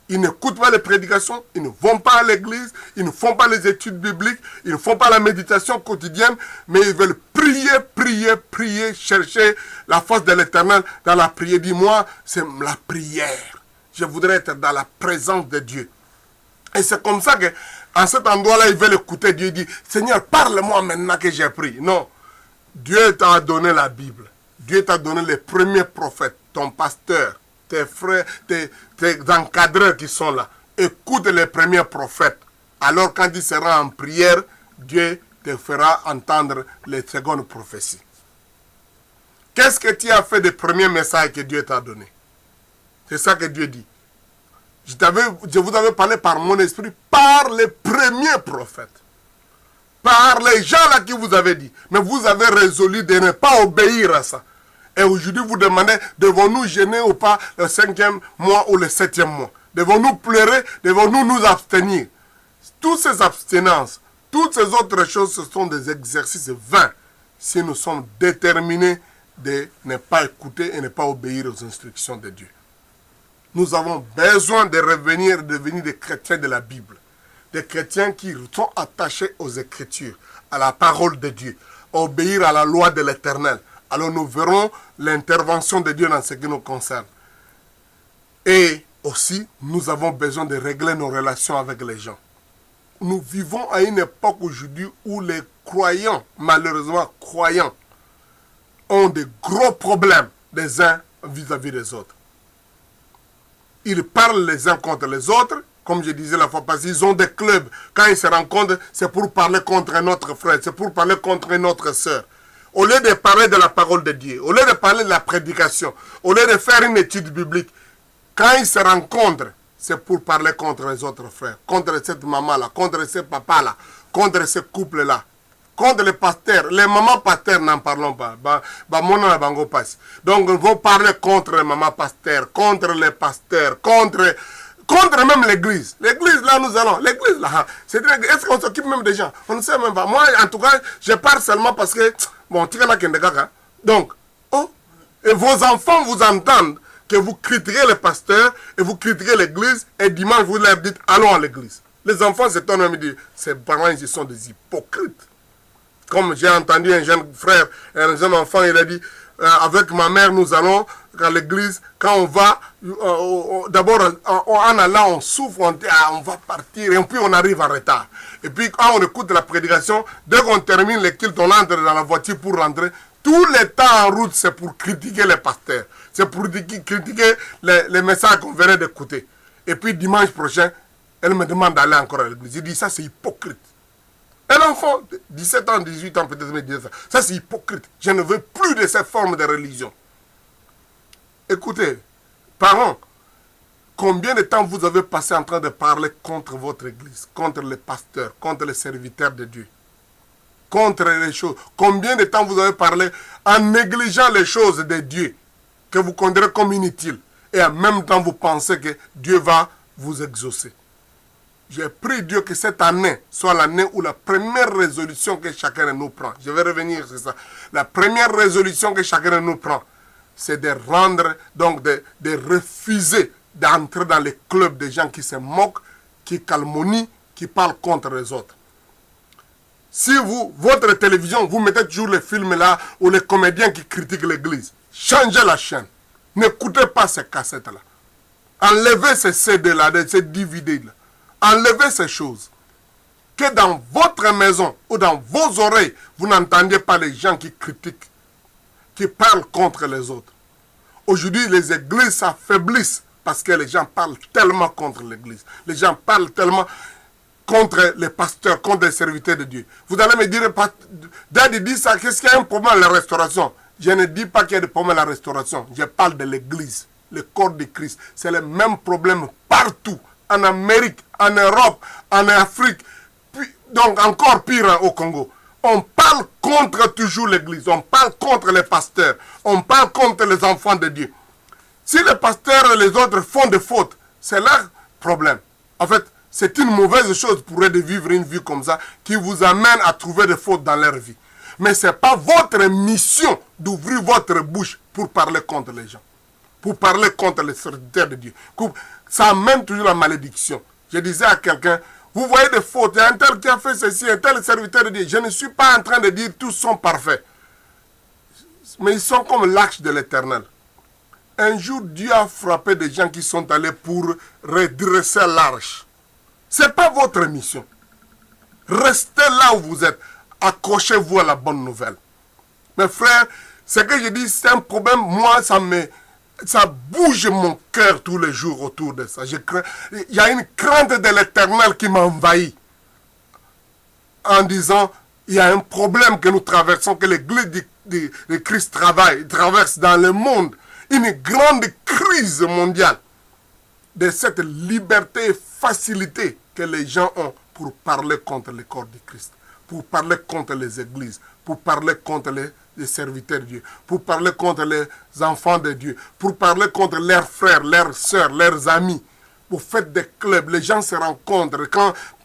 Ils n'écoutent pas les prédications, ils ne vont pas à l'église, ils ne font pas les études bibliques, ils ne font pas la méditation quotidienne, mais ils veulent prier, prier, prier, chercher la force de l'Éternel dans la prière. Dis-moi, c'est la prière. Je voudrais être dans la présence de Dieu. Et c'est comme ça qu'à cet endroit-là, ils veulent écouter Dieu. Il dit, Seigneur, parle-moi maintenant que j'ai prié. Non, Dieu t'a donné la Bible. Dieu t'a donné les premiers prophètes, ton pasteur. Tes frères, tes encadreurs qui sont là, écoute les premiers prophètes. Alors quand tu seras en prière, Dieu te fera entendre les secondes prophéties. Qu'est-ce que tu as fait des premiers messages que Dieu t'a donné? C'est ça que Dieu dit. Je vous avais parlé par mon esprit, par les premiers prophètes. Par les gens là qui vous avaient dit. Mais vous avez résolu de ne pas obéir à ça. Et aujourd'hui, vous demandez, devons-nous gêner ou pas le 5e mois ou le 7e mois? Devons-nous pleurer? Devons-nous nous abstenir? Toutes ces abstinences, toutes ces autres choses, ce sont des exercices vains si nous sommes déterminés de ne pas écouter et ne pas obéir aux instructions de Dieu. Nous avons besoin de revenir et devenir des chrétiens de la Bible. Des chrétiens qui sont attachés aux Écritures, à la parole de Dieu, obéir à la loi de l'Éternel. Alors nous verrons l'intervention de Dieu dans ce qui nous concerne. Et aussi, nous avons besoin de régler nos relations avec les gens. Nous vivons à une époque aujourd'hui où les croyants, malheureusement croyants, ont de gros problèmes des uns vis-à-vis des autres. Ils parlent les uns contre les autres, comme je disais la fois passée, ils ont des clubs. Quand ils se rencontrent, c'est pour parler contre notre frère, c'est pour parler contre notre sœur. Au lieu de parler de la parole de Dieu, au lieu de parler de la prédication, au lieu de faire une étude biblique, quand ils se rencontrent, c'est pour parler contre les autres frères, contre cette maman-là, contre ce papa-là, contre ce couple-là, contre les pasteurs. Les mamans pasteurs, n'en parlons pas. Donc, ils vont parler contre les mamans pasteurs, contre les pasteurs, contre même l'église. L'église, là, nous allons. L'église, là, est-ce qu'on s'occupe même des gens? On ne sait même pas. Moi, en tout cas, je parle seulement parce que, bon, tu connais Kendegaka. Donc, et vos enfants vous entendent que vous critiquez les pasteurs et vous critiquez l'église, et dimanche, vous leur dites, allons à l'église. Les enfants s'étonnent et me disent, ces parents, ils sont des hypocrites. Comme j'ai entendu un jeune frère, un jeune enfant, il a dit, avec ma mère, nous allons à l'église. Quand on va, d'abord, en allant, on souffre, on dit, on va partir, et puis on arrive en retard. Et puis, quand on écoute la prédication, dès qu'on termine le culte, on entre dans la voiture pour rentrer. Tout le temps en route, c'est pour critiquer les pasteurs. C'est pour critiquer les messages qu'on venait d'écouter. Et puis, dimanche prochain, elle me demande d'aller encore à l'église. Je dis, ça, c'est hypocrite. Un enfant de 17 ans, 18 ans, peut-être me dire ça. Ça, c'est hypocrite. Je ne veux plus de ces formes de religion. Écoutez, parents, combien de temps vous avez passé en train de parler contre votre église, contre les pasteurs, contre les serviteurs de Dieu, contre les choses? Combien de temps vous avez parlé en négligeant les choses de Dieu, que vous considérez comme inutiles, et en même temps vous pensez que Dieu va vous exaucer? J'ai prié Dieu que cette année soit l'année où la première résolution que chacun de nous prend, je vais revenir sur ça, la première résolution que chacun de nous prend, c'est de rendre, donc de refuser d'entrer dans les clubs des gens qui se moquent, qui calmonient, qui parlent contre les autres. Si votre télévision, vous mettez toujours les films là, ou les comédiens qui critiquent l'église, changez la chaîne. N'écoutez pas ces cassettes-là. Enlevez ces CD-là, ces DVD-là. Enlevez ces choses. Que dans votre maison ou dans vos oreilles, vous n'entendiez pas les gens qui critiquent, qui parlent contre les autres. Aujourd'hui, les églises s'affaiblissent parce que les gens parlent tellement contre l'église. Les gens parlent tellement contre les pasteurs, contre les serviteurs de Dieu. Vous allez me dire, Daddy dit ça, qu'est-ce qu'il y a un problème à la restauration? Je ne dis pas qu'il y a des problèmes à la restauration. Je parle de l'église, le corps de Christ. C'est le même problème partout. En Amérique, en Europe, en Afrique, puis, donc encore pire au Congo. On parle contre toujours l'église, on parle contre les pasteurs, on parle contre les enfants de Dieu. Si les pasteurs et les autres font des fautes, c'est leur problème. En fait, c'est une mauvaise chose pour eux de vivre une vie comme ça qui vous amène à trouver des fautes dans leur vie. Mais ce n'est pas votre mission d'ouvrir votre bouche pour parler contre les gens, pour parler contre les serviteurs de Dieu. Ça amène toujours la malédiction. Je disais à quelqu'un, vous voyez des fautes, il y a un tel qui a fait ceci, un tel serviteur de Dieu. Je ne suis pas en train de dire tous sont parfaits. Mais ils sont comme l'arche de l'Éternel. Un jour, Dieu a frappé des gens qui sont allés pour redresser l'arche. Ce n'est pas votre mission. Restez là où vous êtes. Accrochez-vous à la bonne nouvelle. Mes frères, ce que je dis, c'est un problème. Moi, ça bouge mon cœur tous les jours autour de ça. Il y a une crainte de l'Éternel qui m'envahit. En disant, il y a un problème que nous traversons, que l'Église de Christ traverse dans le monde. Une grande crise mondiale de cette liberté et facilité que les gens ont pour parler contre le corps de Christ, pour parler contre les églises, pour parler contre les serviteurs de Dieu, pour parler contre les enfants de Dieu, pour parler contre leurs frères, leurs sœurs, leurs amis. Vous faites des clubs, les gens se rencontrent.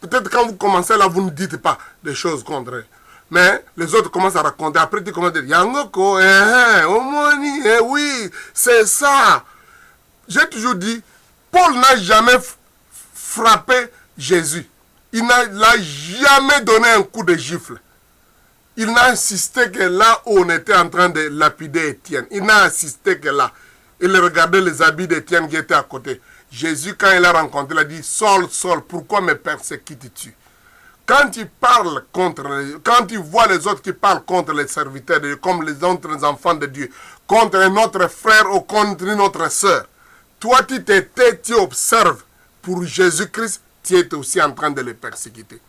Peut-être quand vous commencez là, vous ne dites pas des choses contre eux. Mais les autres commencent à raconter. Après, tu commences à dire, Yangoko, Omoni, oui, c'est ça. J'ai toujours dit, Paul n'a jamais frappé Jésus. Il n'a jamais donné un coup de gifle. Il n'a insisté que là où on était en train de lapider Étienne. Il n'a insisté que là. Il regardait les habits d'Étienne qui étaient à côté. Jésus, quand il a rencontré, il a dit, Saul, Saul, pourquoi me persécutes-tu? Quand quand il voit les autres qui parlent contre les serviteurs de Dieu, comme les autres enfants de Dieu, contre notre frère ou contre notre soeur, toi tu t'étais, tu observes pour Jésus-Christ, tu es aussi en train de les persécuter.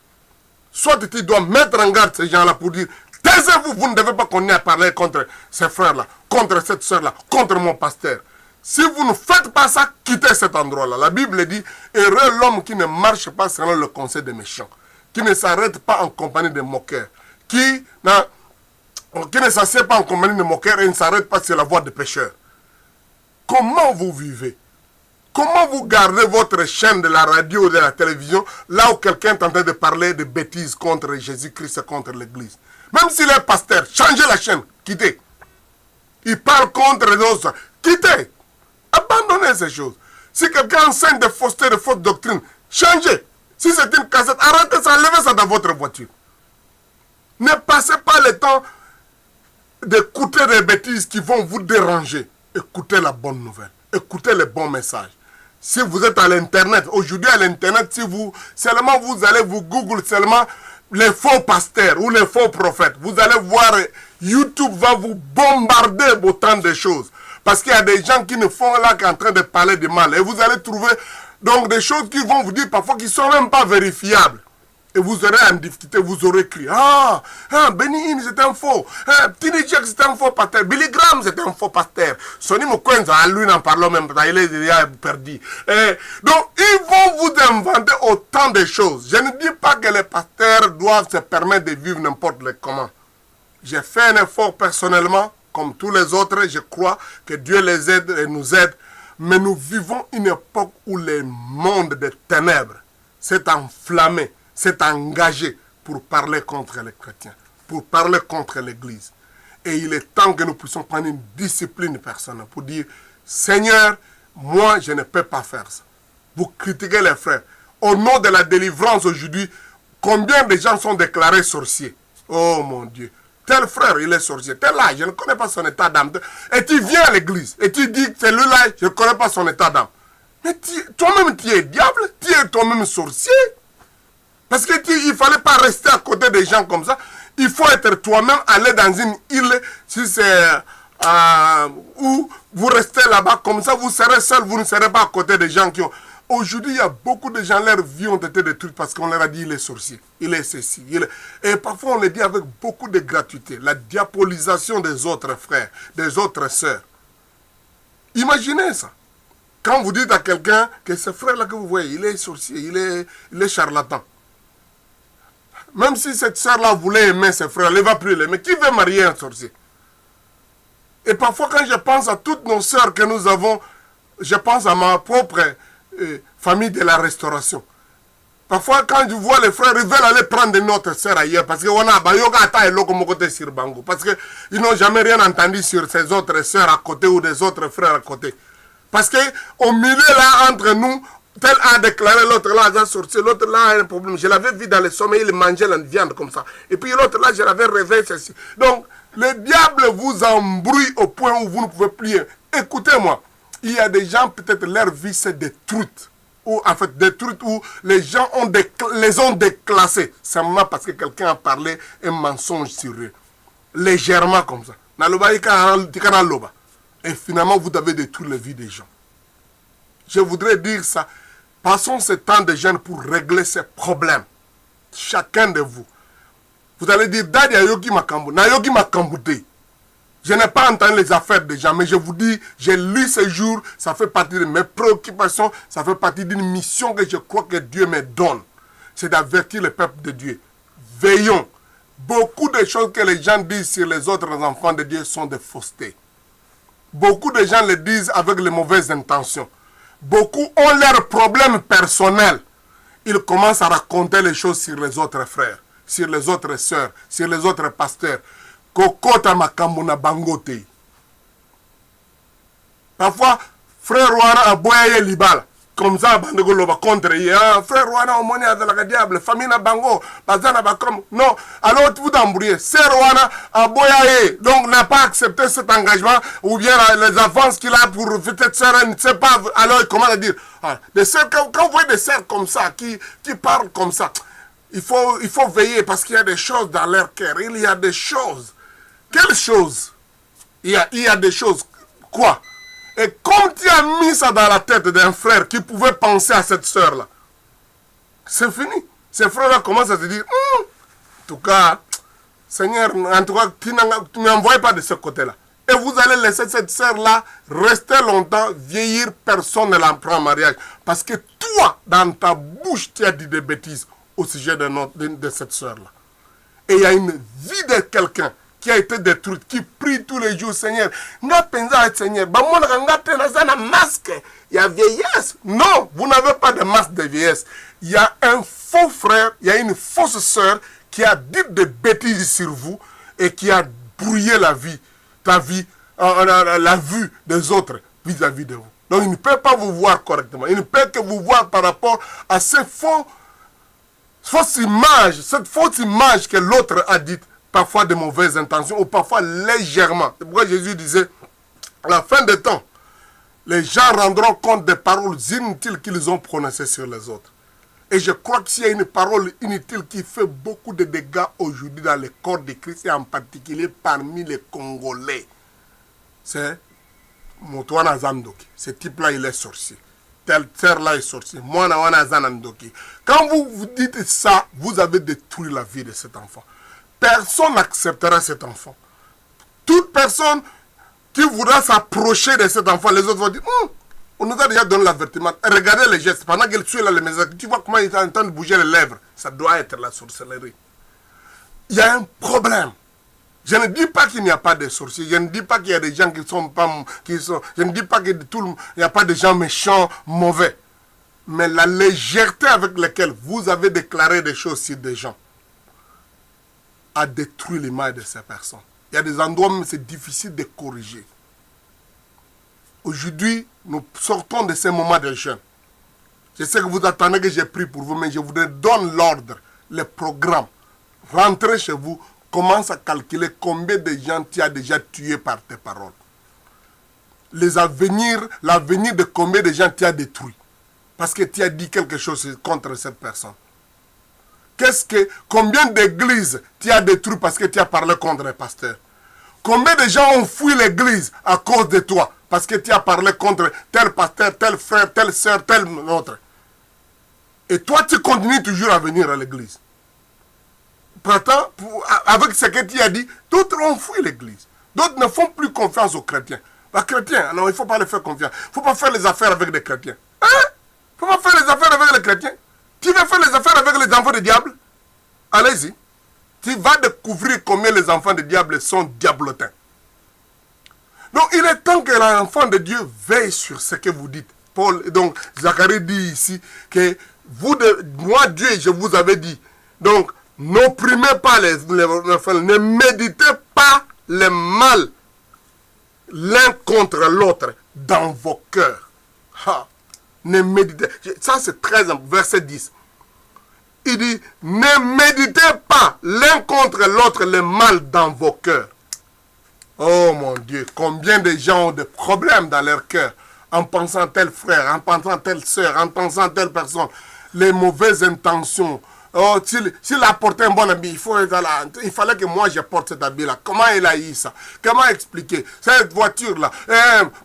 Soit tu dois mettre en garde ces gens-là pour dire, taisez-vous, vous ne devez pas continuer à parler contre ces frères-là, contre cette soeur-là, contre mon pasteur. Si vous ne faites pas ça, quittez cet endroit-là. La Bible dit, heureux l'homme qui ne marche pas selon le conseil des méchants, qui ne s'arrête pas en compagnie des moqueurs, qui ne s'assied pas en compagnie des moqueurs et ne s'arrête pas sur la voie des pécheurs. Comment vous vivez? Comment vous gardez votre chaîne de la radio ou de la télévision là où quelqu'un est en train de parler de bêtises contre Jésus-Christ et contre l'Église? Même s'il est pasteur, changez la chaîne, quittez. Il parle contre les autres, quittez. Abandonnez ces choses. Si quelqu'un enseigne des faussetés, de fausses doctrines, changez. Si c'est une cassette, arrêtez ça, levez ça dans votre voiture. Ne passez pas le temps d'écouter des bêtises qui vont vous déranger. Écoutez la bonne nouvelle. Écoutez les bons messages. Si vous êtes à l'internet, aujourd'hui à l'internet, si vous allez vous Google seulement les faux pasteurs ou les faux prophètes, vous allez voir, YouTube va vous bombarder autant de choses. Parce qu'il y a des gens qui ne font là qu'en train de parler de mal. Et vous allez trouver donc des choses qui vont vous dire parfois qui ne sont même pas vérifiables. Et vous aurez en difficulté, vous aurez crié, Benny Hinn c'est un faux, Tiny Jack c'est un faux pasteur, Billy Graham c'est un faux pasteur, Sonny Mukwenza, lui n'en parlons même pas, il est déjà perdu. Donc ils vont vous inventer autant de choses. Je ne dis pas que les pasteurs doivent se permettre de vivre n'importe comment. J'ai fait un effort personnellement, comme tous les autres, je crois que Dieu les aide et nous aide, mais nous vivons une époque où le monde des ténèbres s'est enflammé, s'est engagé pour parler contre les chrétiens, pour parler contre l'Église. Et il est temps que nous puissions prendre une discipline personnelle pour dire, Seigneur, moi je ne peux pas faire ça. Vous critiquez les frères. Au nom de la délivrance aujourd'hui, combien de gens sont déclarés sorciers? Oh mon Dieu. Tel frère, il est sorcier. Tel là, je ne connais pas son état d'âme. Et tu viens à l'église et tu dis, celui-là, je ne connais pas son état d'âme. Mais toi-même, tu es diable, tu es toi-même sorcier. Parce qu'il ne fallait pas rester à côté des gens comme ça. Il faut être toi-même, aller dans une île, si c'est où vous restez là-bas comme ça, vous serez seul, vous ne serez pas à côté des gens qui ont... Aujourd'hui, il y a beaucoup de gens, leur vie ont été détruites parce qu'on leur a dit il est sorcier, il est ceci. Et parfois, on le dit avec beaucoup de gratuité. La diabolisation des autres frères, des autres sœurs. Imaginez ça. Quand vous dites à quelqu'un que ce frère-là que vous voyez, il est sorcier, il est charlatan. Même si cette sœur-là voulait aimer ce frère, elle ne va plus l'aimer. Qui veut marier un sorcier? Et parfois, quand je pense à toutes nos sœurs que nous avons, je pense à ma propre famille de la restauration. Parfois, quand je vois les frères, ils veulent aller prendre notre sœur ailleurs parce qu'ils n'ont jamais rien entendu sur ces autres sœurs à côté ou des autres frères à côté. Parce qu'au milieu là, entre nous, tel a déclaré, l'autre là a sorti, l'autre là a un problème. Je l'avais vu dans le sommeil, il mangeait la viande comme ça. Et puis l'autre là, je l'avais réveillé ceci. Donc, le diable vous embrouille au point où vous ne pouvez plus. Écoutez-moi, il y a des gens, peut-être leur vie s'est détruite. Ou en fait détruite, où les gens les ont déclassés. Simplement parce que quelqu'un a parlé un mensonge sur eux. Légèrement comme ça. Et finalement, vous avez détruit la vie des gens. Je voudrais dire ça. Passons ce temps de jeûne pour régler ces problèmes. Chacun de vous. Vous allez dire, Dadi Ayogi Makambu, Nayogi Makambu. Je n'ai pas entendu les affaires des gens, mais je vous dis, j'ai lu ces jours, ça fait partie de mes préoccupations, ça fait partie d'une mission que je crois que Dieu me donne. C'est d'avertir le peuple de Dieu. Veillons. Beaucoup de choses que les gens disent sur les autres enfants de Dieu sont des faussetés. Beaucoup de gens le disent avec les mauvaises intentions. Beaucoup ont leurs problèmes personnels. Ils commencent à raconter les choses sur les autres frères, sur les autres sœurs, sur les autres pasteurs. Kokota makambo na bangote. Parfois, frère Wana a boyé libala. Comme ça, bandego va contre hier. Frère Wana, au moni à la diable, famille na bango, bazana ba comme. Non, alors vous t'embrouillez. Sœur Wana a boyé, donc n'a pas accepté cet engagement, ou bien les avances qu'il a pour peut-être sœur, ne sait pas. Alors, comment dire? Des sœurs, quand vous voyez des sœurs comme ça, qui parlent comme ça, il faut veiller parce qu'il y a des choses dans leur cœur. Il y a des choses. Quelles choses? Il y a des choses. Quoi? Et comme tu as mis ça dans la tête d'un frère qui pouvait penser à cette sœur-là, c'est fini. Ces frères-là commencent à se dire, en tout cas, Seigneur, en tout cas, tu n'envoies pas de ce côté-là. Et vous allez laisser cette sœur-là rester longtemps, vieillir, personne ne la prend en mariage. Parce que toi, dans ta bouche, tu as dit des bêtises au sujet de cette sœur-là. Et il y a une vie de quelqu'un qui a été détruite, qui prie tous les jours, Seigneur. Nga penza Seigneur, masque. Il y a vieillesse. Non, vous n'avez pas de masque de vieillesse. Il y a un faux frère, il y a une fausse sœur qui a dit des bêtises sur vous et qui a brouillé la vie, ta vie, la vue des autres vis-à-vis de vous. Donc il ne peut pas vous voir correctement. Il ne peut que vous voir par rapport à ces fausse image, cette fausse image que l'autre a dite. Parfois de mauvaises intentions ou parfois légèrement. C'est pourquoi Jésus disait, à la fin des temps, les gens rendront compte des paroles inutiles qu'ils ont prononcées sur les autres. Et je crois que s'il y a une parole inutile qui fait beaucoup de dégâts aujourd'hui dans le corps de Christ et en particulier parmi les Congolais, c'est Moutouana Zandoki. Ce type-là, il est sorcier. Tel terre-là est sorcier. Moana Zandoki. Quand vous dites ça, vous avez détruit la vie de cet enfant. Personne n'acceptera cet enfant. Toute personne qui voudra s'approcher de cet enfant, les autres vont dire, on nous a déjà donné l'avertissement. Regardez les gestes. Pendant qu'elle suit là, les messages, tu vois comment il est en train de bouger les lèvres. Ça doit être la sorcellerie. Il y a un problème. Je ne dis pas qu'il n'y a pas de sorciers. Je ne dis pas qu'il y a des gens qui sont pas... je ne dis pas qu'il n'y a pas de gens méchants, mauvais. Mais la légèreté avec laquelle vous avez déclaré des choses sur des gens a détruit l'image de ces personnes. Il y a des endroits où c'est difficile de corriger. Aujourd'hui, nous sortons de ces moments de jeûne. Je sais que vous attendez que j'ai pris pour vous, mais je vous donne l'ordre, le programme. Rentrez chez vous, commence à calculer combien de gens tu as déjà tués par tes paroles. L'avenir de combien de gens tu as détruit. Parce que tu as dit quelque chose contre cette personne. Combien d'églises tu as détruit parce que tu as parlé contre les pasteurs? Combien de gens ont fui l'église à cause de toi parce que tu as parlé contre tel pasteur, tel frère, telle soeur, tel autre? Et toi, tu continues toujours à venir à l'église. Pourtant, avec ce que tu as dit, d'autres ont fui l'église. D'autres ne font plus confiance aux chrétiens. Les chrétiens, non, il ne faut pas les faire confiance. Il ne faut pas faire les affaires avec des chrétiens. Hein? Il ne faut pas faire les affaires avec les chrétiens. Tu veux faire les affaires avec les enfants du diable? Allez-y. Tu vas découvrir combien les enfants du diable sont diablotins. Donc, il est temps que l'enfant de Dieu veille sur ce que vous dites. Donc, Zacharie dit ici que moi, Dieu, je vous avais dit. Donc, n'opprimez pas les enfants. Ne méditez pas le mal l'un contre l'autre dans vos cœurs. Ne méditez. Ça, c'est 13, verset 10. Il dit, ne méditez pas l'un contre l'autre le mal dans vos cœurs. Oh mon Dieu, combien de gens ont des problèmes dans leur cœur en pensant tel frère, en pensant telle soeur, en pensant telle personne. Les mauvaises intentions. Oh, s'il a porté un bon habit, il fallait que moi je porte cet habit-là. Comment il a eu ça? Comment expliquer? Cette voiture-là,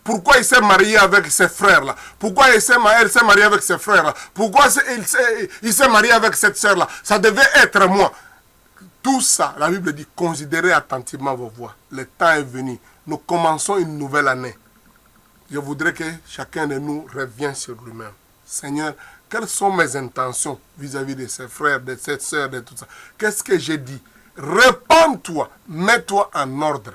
pourquoi il s'est marié avec ses frères-là? Pourquoi elle s'est mariée avec ses frères-là? Pourquoi il s'est marié avec cette soeur-là? Ça devait être moi. Tout ça, la Bible dit, considérez attentivement vos voix. Le temps est venu. Nous commençons une nouvelle année. Je voudrais que chacun de nous revienne sur lui-même. Seigneur, quelles sont mes intentions vis-à-vis de ses frères, de cette sœur, de tout ça? Qu'est-ce que j'ai dit? Réponds-toi, mets-toi en ordre.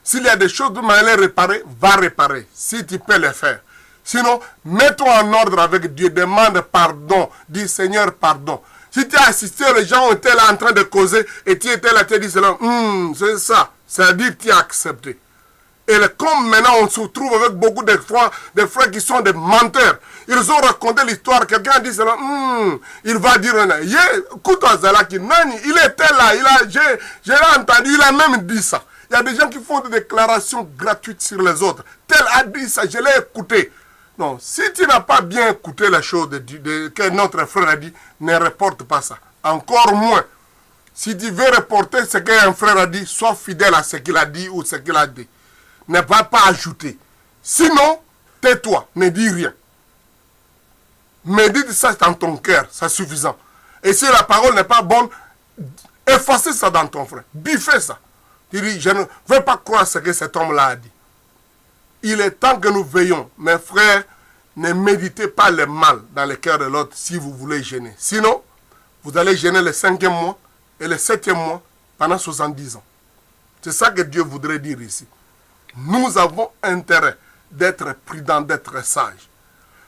S'il y a des choses que mal réparer, va réparer, si tu peux le faire. Sinon, mets-toi en ordre avec Dieu, demande pardon, dis Seigneur, pardon. Si tu as assisté, les gens étaient là en train de causer et tu étais là, tu as dit cela, c'est ça. C'est-à-dire que tu as accepté. Et comme maintenant on se retrouve avec beaucoup de frères qui sont des menteurs. Ils ont raconté l'histoire, quelqu'un dit cela, il va dire, écoute Zalaki, il était là, j'ai entendu, il a même dit ça. Il y a des gens qui font des déclarations gratuites sur les autres. Tel a dit ça, je l'ai écouté. Non, si tu n'as pas bien écouté la chose que notre frère a dit, ne reporte pas ça. Encore moins, si tu veux reporter ce qu'un frère a dit, sois fidèle à ce qu'il a dit ou ce qu'il a dit. Ne va pas ajouter. Sinon, tais-toi, ne dis rien. Médite ça dans ton cœur, c'est suffisant. Et si la parole n'est pas bonne, effacez ça dans ton frère. Biffez ça. Tu dis, je ne veux pas croire ce que cet homme-là a dit. Il est temps que nous veillons. Mes frères, ne méditez pas le mal dans le cœur de l'autre si vous voulez gêner. Sinon, vous allez gêner le 5e mois et le 7e mois pendant 70 ans. C'est ça que Dieu voudrait dire ici. Nous avons intérêt d'être prudents, d'être sages.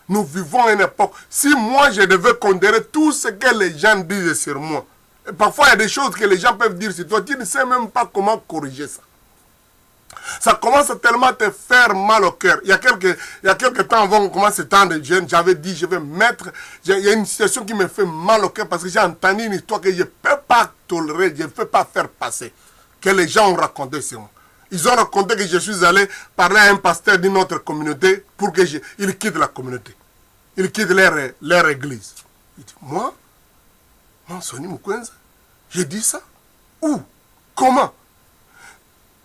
Nous vivons une époque. Si moi je devais condamner tout ce que les gens disent sur moi, et parfois il y a des choses que les gens peuvent dire sur toi, tu ne sais même pas comment corriger ça. Ça commence tellement à te faire mal au cœur. Il y a quelques temps avant qu'on commence ce temps de jeûne, j'avais dit, je vais mettre... Il y a une situation qui me fait mal au cœur parce que j'ai entendu une histoire que je ne peux pas tolérer, je ne peux pas faire passer. Que les gens ont raconté sur moi. Ils ont raconté que je suis allé parler à un pasteur d'une autre communauté pour qu'il quitte la communauté. Il quitte leur église. Il dit, moi, Sonny Mukwenza, j'ai dit ça? Où? Comment?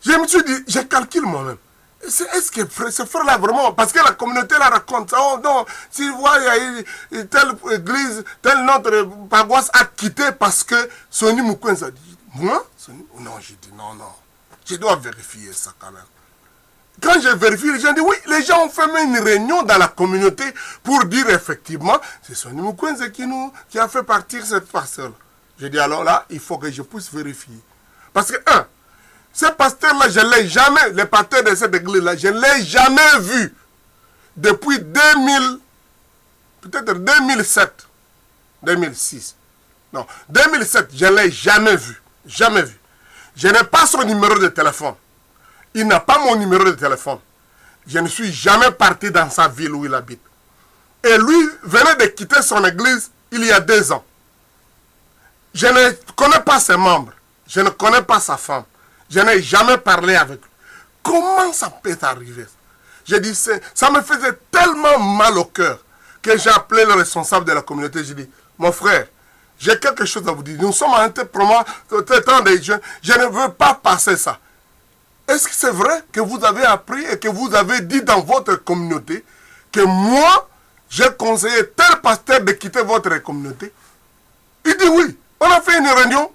Je me suis dit, je calcule moi-même. Est-ce que ce frère-là vraiment, parce que la communauté la raconte ça, oh non, tu vois, il y a eu telle église, telle notre paroisse a quitté parce que Sonny Mukwenza dit, moi? Non, j'ai dit, non. Je dois vérifier ça quand même. Quand j'ai vérifié, les gens disent, oui, les gens ont fait même une réunion dans la communauté pour dire effectivement, c'est Sonny Mukwenza qui a fait partir cette pasteur-là. J'ai dit, alors là, il faut que je puisse vérifier. Parce que, ce pasteur-là, je ne l'ai jamais, le pasteur de cette église-là, je ne l'ai jamais vu depuis 2000, peut-être 2007, 2006. Non, 2007, je ne l'ai jamais vu. Jamais vu. Je n'ai pas son numéro de téléphone. Il n'a pas mon numéro de téléphone. Je ne suis jamais parti dans sa ville où il habite. Et lui venait de quitter son église il y a 2 ans. Je ne connais pas ses membres. Je ne connais pas sa femme. Je n'ai jamais parlé avec lui. Comment ça peut arriver? J'ai dit, ça me faisait tellement mal au cœur que j'ai appelé le responsable de la communauté. J'ai dit, mon frère, j'ai quelque chose à vous dire. Nous sommes en temps des jeunes. Je ne veux pas passer ça. Est-ce que c'est vrai que vous avez appris et que vous avez dit dans votre communauté que moi, j'ai conseillé tel pasteur de quitter votre communauté? Il dit oui. On a fait une réunion.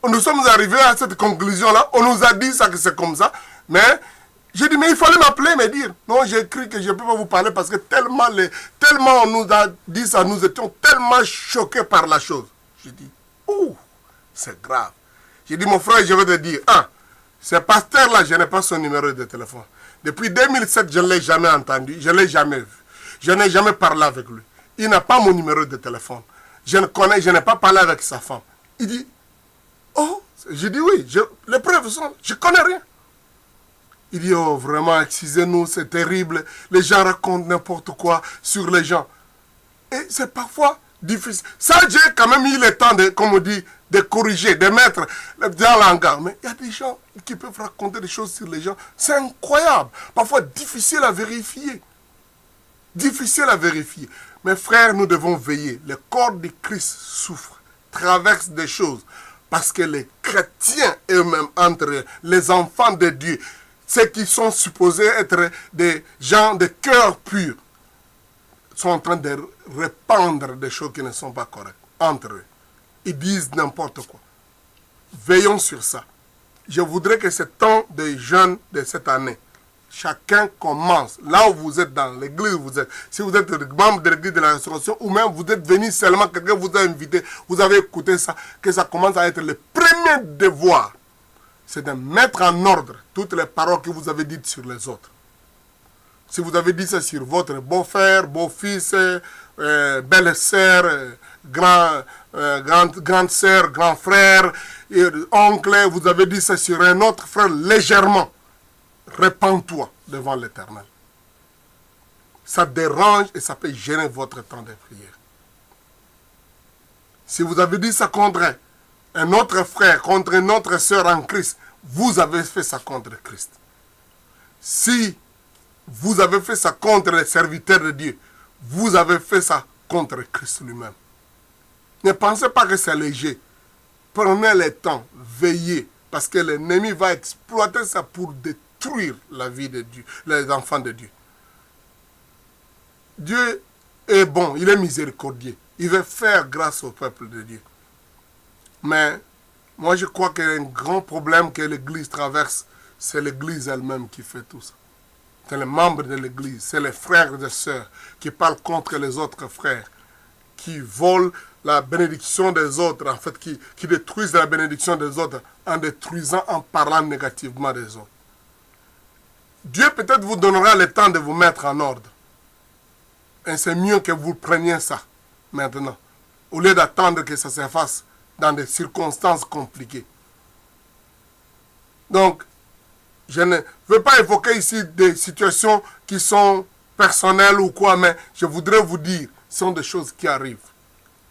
Nous sommes arrivés à cette conclusion-là. On nous a dit ça, que c'est comme ça. Mais j'ai dit, mais il fallait m'appeler, me dire. Non, j'ai écrit que je ne peux pas vous parler parce que tellement on nous a dit ça, nous étions tellement choqués par la chose. J'ai dit, ouh, c'est grave. J'ai dit, mon frère, je vais te dire, ce pasteur-là, je n'ai pas son numéro de téléphone. Depuis 2007, je ne l'ai jamais entendu, je ne l'ai jamais vu. Je n'ai jamais parlé avec lui. Il n'a pas mon numéro de téléphone. Je n'ai pas parlé avec sa femme. Il dit, oh, j'ai dit oui, les preuves sont, je ne connais rien. Il dit, oh, vraiment, excusez-nous, c'est terrible. Les gens racontent n'importe quoi sur les gens. Et c'est parfois difficile. Ça, j'ai quand même eu le temps, comme on dit, de corriger, de mettre dans l'hangar. Mais il y a des gens qui peuvent raconter des choses sur les gens. C'est incroyable. Parfois difficile à vérifier. Difficile à vérifier. Mes frères, nous devons veiller. Le corps de Christ souffre, traverse des choses. Parce que les chrétiens eux-mêmes, entre eux, les enfants de Dieu, ceux qui sont supposés être des gens de cœur pur, sont en train de répandre des choses qui ne sont pas correctes entre eux. Ils disent n'importe quoi. Veillons sur ça. Je voudrais que ce temps de jeûne de cette année, chacun commence. Là où vous êtes dans l'église, vous êtes. Si vous êtes membre de l'église de la restauration, ou même vous êtes venu seulement, quelqu'un vous a invité, vous avez écouté ça, que ça commence à être le premier devoir. C'est de mettre en ordre toutes les paroles que vous avez dites sur les autres. Si vous avez dit ça sur votre beau-frère, beau-fils, belle-sœur, grand grande sœur, grand frère, oncle, vous avez dit ça sur un autre frère légèrement, répands-toi devant l'Éternel. Ça dérange et ça peut gêner votre temps de prière. Si vous avez dit ça contre un autre frère, contre une autre sœur en Christ, vous avez fait ça contre Christ. Si vous avez fait ça contre les serviteurs de Dieu, vous avez fait ça contre Christ lui-même. Ne pensez pas que c'est léger. Prenez le temps, veillez, parce que l'ennemi va exploiter ça pour détruire la vie de Dieu, les enfants de Dieu. Dieu est bon, il est miséricordieux. Il veut faire grâce au peuple de Dieu. Mais moi je crois qu'il y a un grand problème que l'Église traverse, c'est l'Église elle-même qui fait tout ça. C'est les membres de l'Église, c'est les frères et sœurs qui parlent contre les autres frères, qui volent la bénédiction des autres, en fait, qui détruisent la bénédiction des autres en détruisant, en parlant négativement des autres. Dieu peut-être vous donnera le temps de vous mettre en ordre. Et c'est mieux que vous preniez ça maintenant, au lieu d'attendre que ça se fasse dans des circonstances compliquées. Donc, je ne veux pas évoquer ici des situations qui sont personnelles ou quoi, mais je voudrais vous dire, ce sont des choses qui arrivent.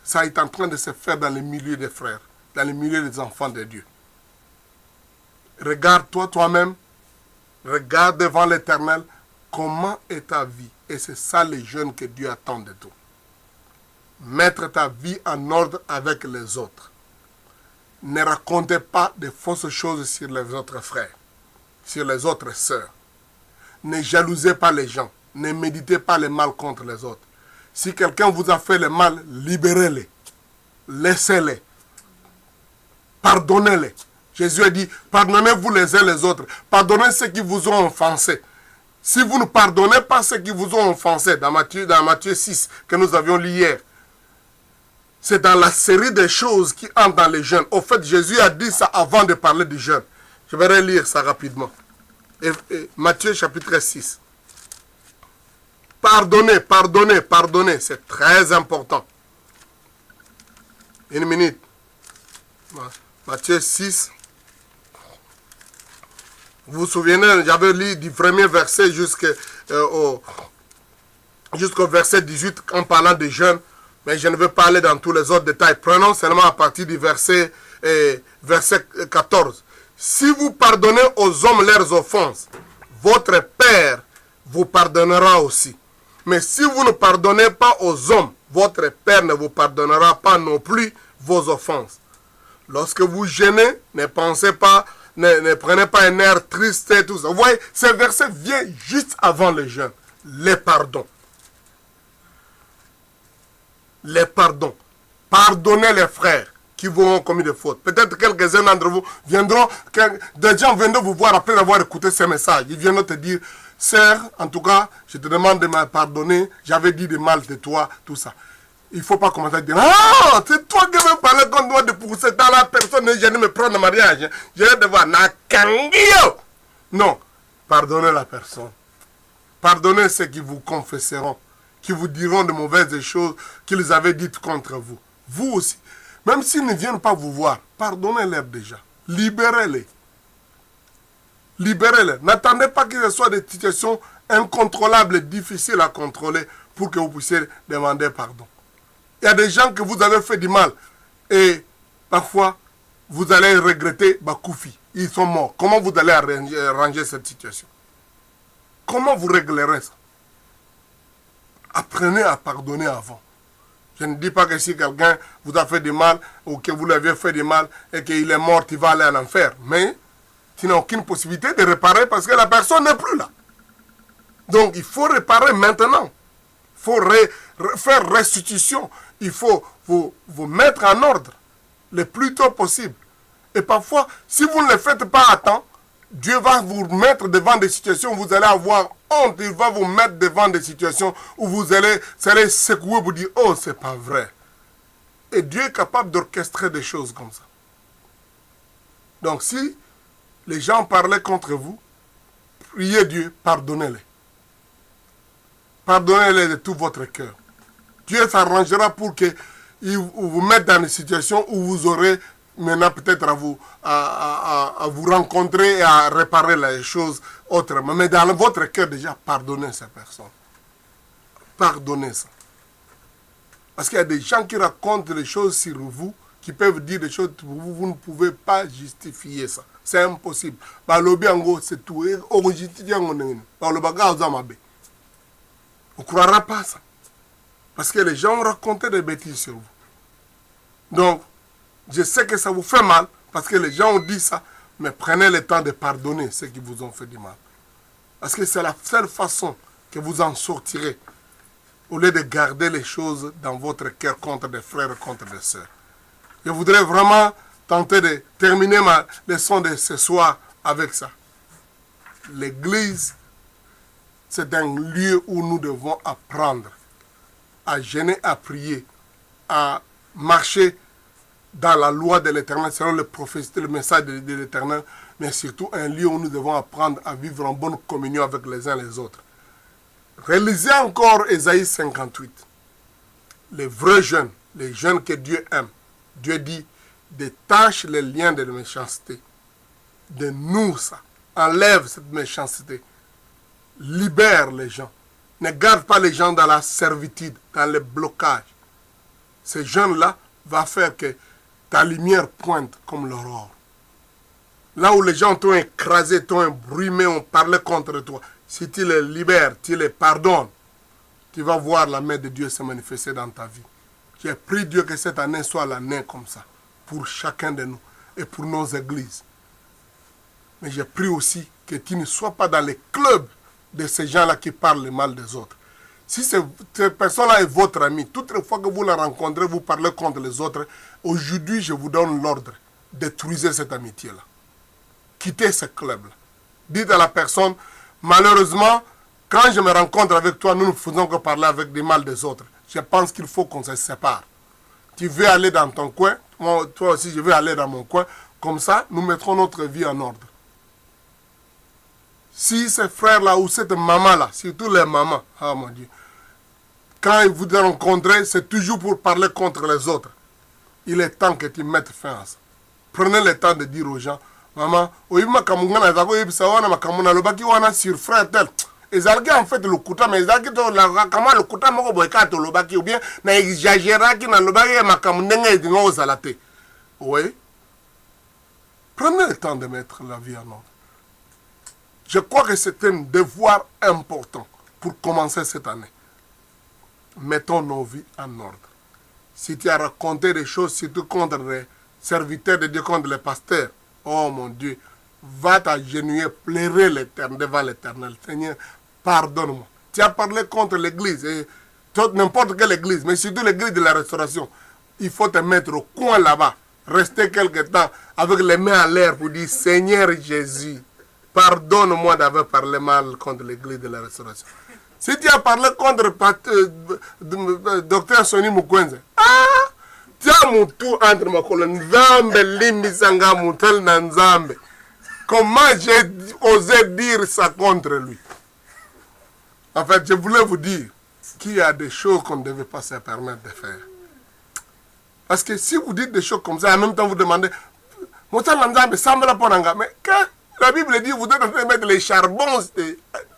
Ça est en train de se faire dans les milieux des frères, dans les milieux des enfants de Dieu. Regarde-toi toi-même, regarde devant l'Éternel, comment est ta vie. Et c'est ça les jeunes que Dieu attend de toi. Mettre ta vie en ordre avec les autres. Ne racontez pas de fausses choses sur les autres frères, sur les autres sœurs. Ne jalousez pas les gens. Ne méditez pas le mal contre les autres. Si quelqu'un vous a fait le mal, libérez-les. Laissez-les. Pardonnez-les. Jésus a dit, pardonnez-vous les uns les autres. Pardonnez ceux qui vous ont offensés. Si vous ne pardonnez pas ceux qui vous ont offensés, dans Matthieu 6, que nous avions lu hier, c'est dans la série des choses qui entrent dans les jeûnes. Au fait, Jésus a dit ça avant de parler du jeûne. Je vais relire ça rapidement. Matthieu chapitre 6. Pardonnez, pardonnez, pardonnez. C'est très important. Une minute. Matthieu 6. Vous vous souvenez, j'avais lu du premier verset jusqu'au verset 18 en parlant de jeûne. Mais je ne vais pas aller dans tous les autres détails. Prenons seulement à partir du verset 14. Si vous pardonnez aux hommes leurs offenses, votre Père vous pardonnera aussi. Mais si vous ne pardonnez pas aux hommes, votre Père ne vous pardonnera pas non plus vos offenses. Lorsque vous jeûnez, ne pensez pas, ne prenez pas un air triste et tout ça. Vous voyez, ce verset vient juste avant le jeûne. Les pardons. Les pardons. Pardonnez les frères qui vous ont commis des fautes. Peut-être quelques-uns d'entre vous viendront, des gens viendront vous voir après avoir écouté ces messages. Ils viendront te dire, sœur, en tout cas, je te demande de me pardonner, j'avais dit de mal de toi, tout ça. Il ne faut pas commencer à dire, ah, c'est toi qui me parlais contre moi de pousser dans la personne, je ne me prendre en mariage. Je vais devoir, non, pardonnez la personne. Pardonnez ceux qui vous confesseront, qui vous diront de mauvaises choses qu'ils avaient dites contre vous. Vous aussi. Même s'ils ne viennent pas vous voir, pardonnez-les déjà. Libérez-les. Libérez-les. N'attendez pas que ce soit des situations incontrôlables, difficiles à contrôler pour que vous puissiez demander pardon. Il y a des gens que vous avez fait du mal et parfois vous allez regretter Bakoufi. Ils sont morts. Comment vous allez arranger cette situation? Comment vous réglerez ça? Apprenez à pardonner avant. Je ne dis pas que si quelqu'un vous a fait du mal ou que vous lui avez fait du mal et qu'il est mort, il va aller en enfer. Mais tu n'as aucune possibilité de réparer parce que la personne n'est plus là. Donc il faut réparer maintenant. Il faut faire restitution. Il faut vous mettre en ordre le plus tôt possible. Et parfois, si vous ne le faites pas à temps, Dieu va vous mettre devant des situations où vous allez avoir honte. Il va vous mettre devant des situations où vous allez secouer, vous dire, oh, c'est pas vrai. Et Dieu est capable d'orchestrer des choses comme ça. Donc si les gens parlaient contre vous, priez Dieu, pardonnez-les. Pardonnez-les de tout votre cœur. Dieu s'arrangera pour que ils vous mettent dans une situation où vous aurez maintenant peut-être à vous rencontrer et à réparer les choses autrement. Mais dans votre cœur déjà, pardonnez ces personnes. Pardonnez ça. Parce qu'il y a des gens qui racontent des choses sur vous, qui peuvent dire des choses pour vous, vous ne pouvez pas justifier ça. C'est impossible. C'est tout. On ne croira pas ça. Parce que les gens ont raconté des bêtises sur vous. Donc, je sais que ça vous fait mal, parce que les gens ont dit ça, mais prenez le temps de pardonner ceux qui vous ont fait du mal. Parce que c'est la seule façon que vous en sortirez, au lieu de garder les choses dans votre cœur contre des frères et contre des sœurs. Je voudrais vraiment tenter de terminer ma leçon de ce soir avec ça. L'église, c'est un lieu où nous devons apprendre à jeûner, à prier, à marcher dans la loi de l'Éternel, selon le message de l'Éternel, mais surtout un lieu où nous devons apprendre à vivre en bonne communion avec les uns les autres. Réalisez encore Ésaïe 58. Les vrais jeunes, les jeunes que Dieu aime. Dieu dit, détache les liens de la méchanceté. Dénoue ça. Enlève cette méchanceté. Libère les gens. Ne garde pas les gens dans la servitude, dans le blocage. Ces jeunes-là vont faire que ta lumière pointe comme l'aurore. Là où les gens t'ont écrasé, t'ont embrumé, ont parlé contre toi, si tu les libères, tu les pardonnes, tu vas voir la main de Dieu se manifester dans ta vie. J'ai prié Dieu que cette année soit l'année comme ça, pour chacun de nous et pour nos églises. Mais j'ai prié aussi que tu ne sois pas dans les clubs de ces gens-là qui parlent le mal des autres. Si cette personne-là est votre ami, toute fois que vous la rencontrez, vous parlez contre les autres, aujourd'hui, je vous donne l'ordre. Détruisez cette amitié-là. Quittez ce club-là. Dites à la personne, malheureusement, quand je me rencontre avec toi, nous ne faisons que parler avec des mal des autres. Je pense qu'il faut qu'on se sépare. Tu veux aller dans ton coin, moi, toi aussi, je veux aller dans mon coin. Comme ça, nous mettrons notre vie en ordre. Si ces frères-là ou cette maman-là, surtout les mamans, oh mon Dieu, quand ils vous rencontrent, c'est toujours pour parler contre les autres. Il est temps que tu mettes fin à ça. Prenez le temps de dire aux gens, maman, sur frère tel. Ezalaki en fait le kuta, mais ezalaki to la kama le kuta moko boyka to lobaki ou bien na exagéraki na lobaki makamu ndenge edingo ozalate. Oui. Prenez le temps de mettre la vie en ordre. Je crois que c'est un devoir important pour commencer cette année. Mettons nos vies en ordre. Si tu as raconté des choses, surtout contre les serviteurs de Dieu, contre les pasteurs, oh mon Dieu, va t'agenouiller, pleurer devant l'Éternel. Seigneur, pardonne-moi. Tu as parlé contre l'église, n'importe quelle église, mais surtout l'église de la restauration. Il faut te mettre au coin là-bas, rester quelque temps avec les mains en l'air pour dire, Seigneur Jésus, pardonne-moi d'avoir parlé mal contre l'église de la restauration. Si tu as parlé contre Dr Sonny Mukwenze, tu as mon tour entre ma colonne, Nzambe, Limbisanga, Moutel, Nanzambe. Comment j'ai osé dire ça contre lui? En fait, je voulais vous dire qu'il y a des choses qu'on ne devait pas se permettre de faire. Parce que si vous dites des choses comme ça, en même temps vous demandez, Moutel, Nanzambe, semble la ponanga, mais quand la Bible dit, vous devez mettre les charbons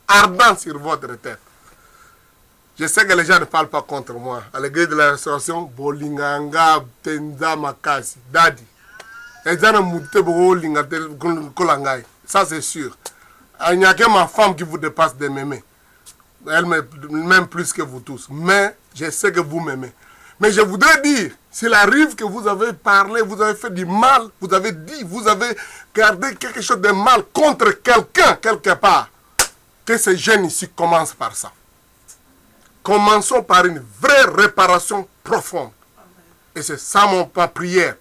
ardents sur votre tête. Je sais que les gens ne parlent pas contre moi. À l'église de la restauration, Bolinganga, Tenza, Makasi, Dadi. Ça c'est sûr. Il n'y a que ma femme qui vous dépasse de m'aimer. Elle m'aime plus que vous tous. Mais je sais que vous m'aimez. Mais je voudrais dire, s'il arrive que vous avez parlé, vous avez fait du mal, vous avez dit, vous avez gardé quelque chose de mal contre quelqu'un, quelque part, que ces jeunes ici commencent par ça. Commençons par une vraie réparation profonde. Et c'est ça ma prière.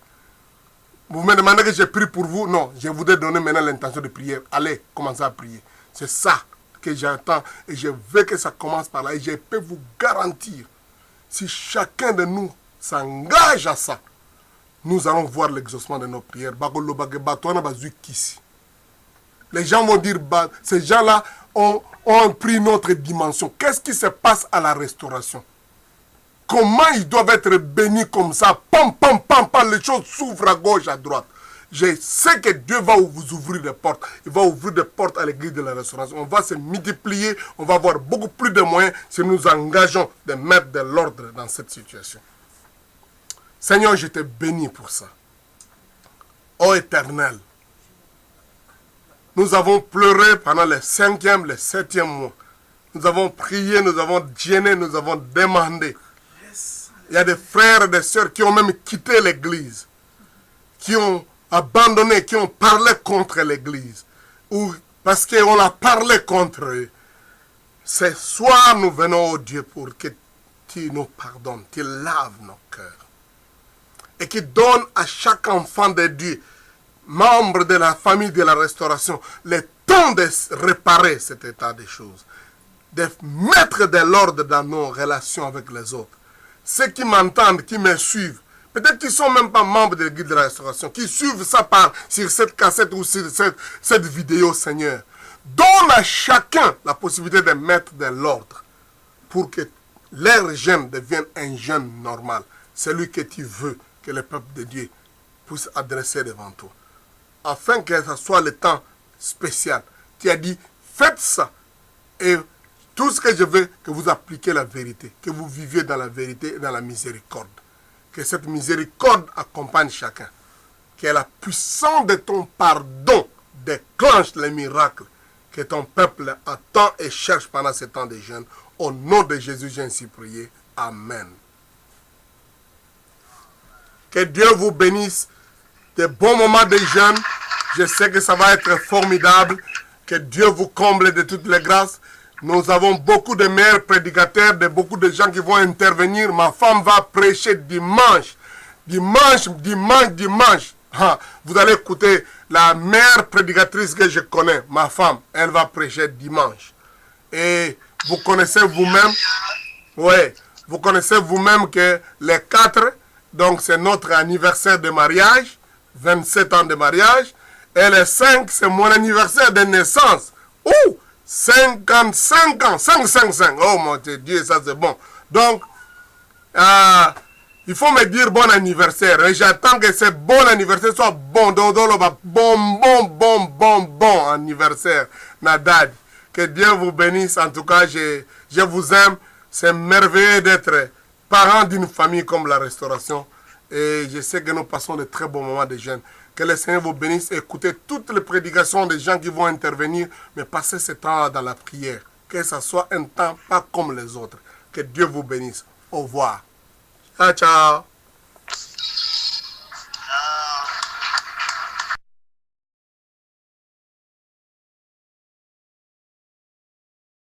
Vous me demandez que j'ai prié pour vous. Non, je voudrais donner maintenant l'intention de prière. Allez, commencez à prier. C'est ça que j'entends et je veux que ça commence par là. Et je peux vous garantir, si chacun de nous s'engage à ça, nous allons voir l'exaucement de nos prières. Les gens vont dire, ces gens-là ont pris notre dimension. Qu'est-ce qui se passe à la restauration? comment ils doivent être bénis comme ça. Pam, pam, pam, pam, les choses s'ouvrent à gauche, à droite. Je sais que Dieu va vous ouvrir des portes. Il va ouvrir des portes à l'église de la restauration. On va se multiplier. On va avoir beaucoup plus de moyens si nous engageons de mettre de l'ordre dans cette situation. Seigneur, je te bénis pour ça. Ô Éternel, nous avons pleuré pendant le 5e, le 7e mois. Nous avons prié, nous avons gêné, nous avons demandé. Il y a des frères et des sœurs qui ont même quitté l'église, qui ont abandonné, qui ont parlé contre l'église, ou parce qu'on a parlé contre eux. Ce soir, nous venons au Dieu pour que tu nous pardonnes, tu laves nos cœurs. Et qui donne à chaque enfant de Dieu, membre de la famille de la restauration, le temps de réparer cet état des choses, de mettre de l'ordre dans nos relations avec les autres. Ceux qui m'entendent, qui me suivent, peut-être qu'ils ne sont même pas membres de l'église de la restauration, qui suivent ça sur cette cassette ou sur cette vidéo, Seigneur. Donne à chacun la possibilité de mettre de l'ordre pour que leur jeune devienne un jeune normal, celui que tu veux que le peuple de Dieu puisse adresser devant toi. Afin que ce soit le temps spécial. Tu as dit, faites ça. Et tout ce que je veux, que vous appliquiez la vérité, que vous viviez dans la vérité et dans la miséricorde. Que cette miséricorde accompagne chacun. Que la puissance de ton pardon déclenche les miracles que ton peuple attend et cherche pendant ce temps de jeûne. Au nom de Jésus, j'ai ainsi prié. Amen. Que Dieu vous bénisse. De bons moments de jeûne. Je sais que ça va être formidable. Que Dieu vous comble de toutes les grâces. Nous avons beaucoup de meilleurs prédicateurs, beaucoup de gens qui vont intervenir. Ma femme va prêcher dimanche. Dimanche. Ah, vous allez écouter la meilleure prédicatrice que je connais, ma femme. Elle va prêcher dimanche. Et vous connaissez vous-même, vous connaissez vous-même que les 4, donc c'est notre anniversaire de mariage, 27 ans de mariage. Et les 5, c'est mon anniversaire de naissance. Ouh! 55 ans, 5. Oh mon Dieu, ça c'est bon. Donc, il faut me dire bon anniversaire. Et j'attends que ce bon anniversaire soit bon. Bon anniversaire. Nadad. Que Dieu vous bénisse. En tout cas, je vous aime. C'est merveilleux d'être parent d'une famille comme la restauration. Et je sais que nous passons de très bons moments de jeûne. Que le Seigneur vous bénisse. Écoutez toutes les prédications des gens qui vont intervenir, mais passez ce temps dans la prière. Que ce soit un temps pas comme les autres. Que Dieu vous bénisse. Au revoir. Ciao, ciao.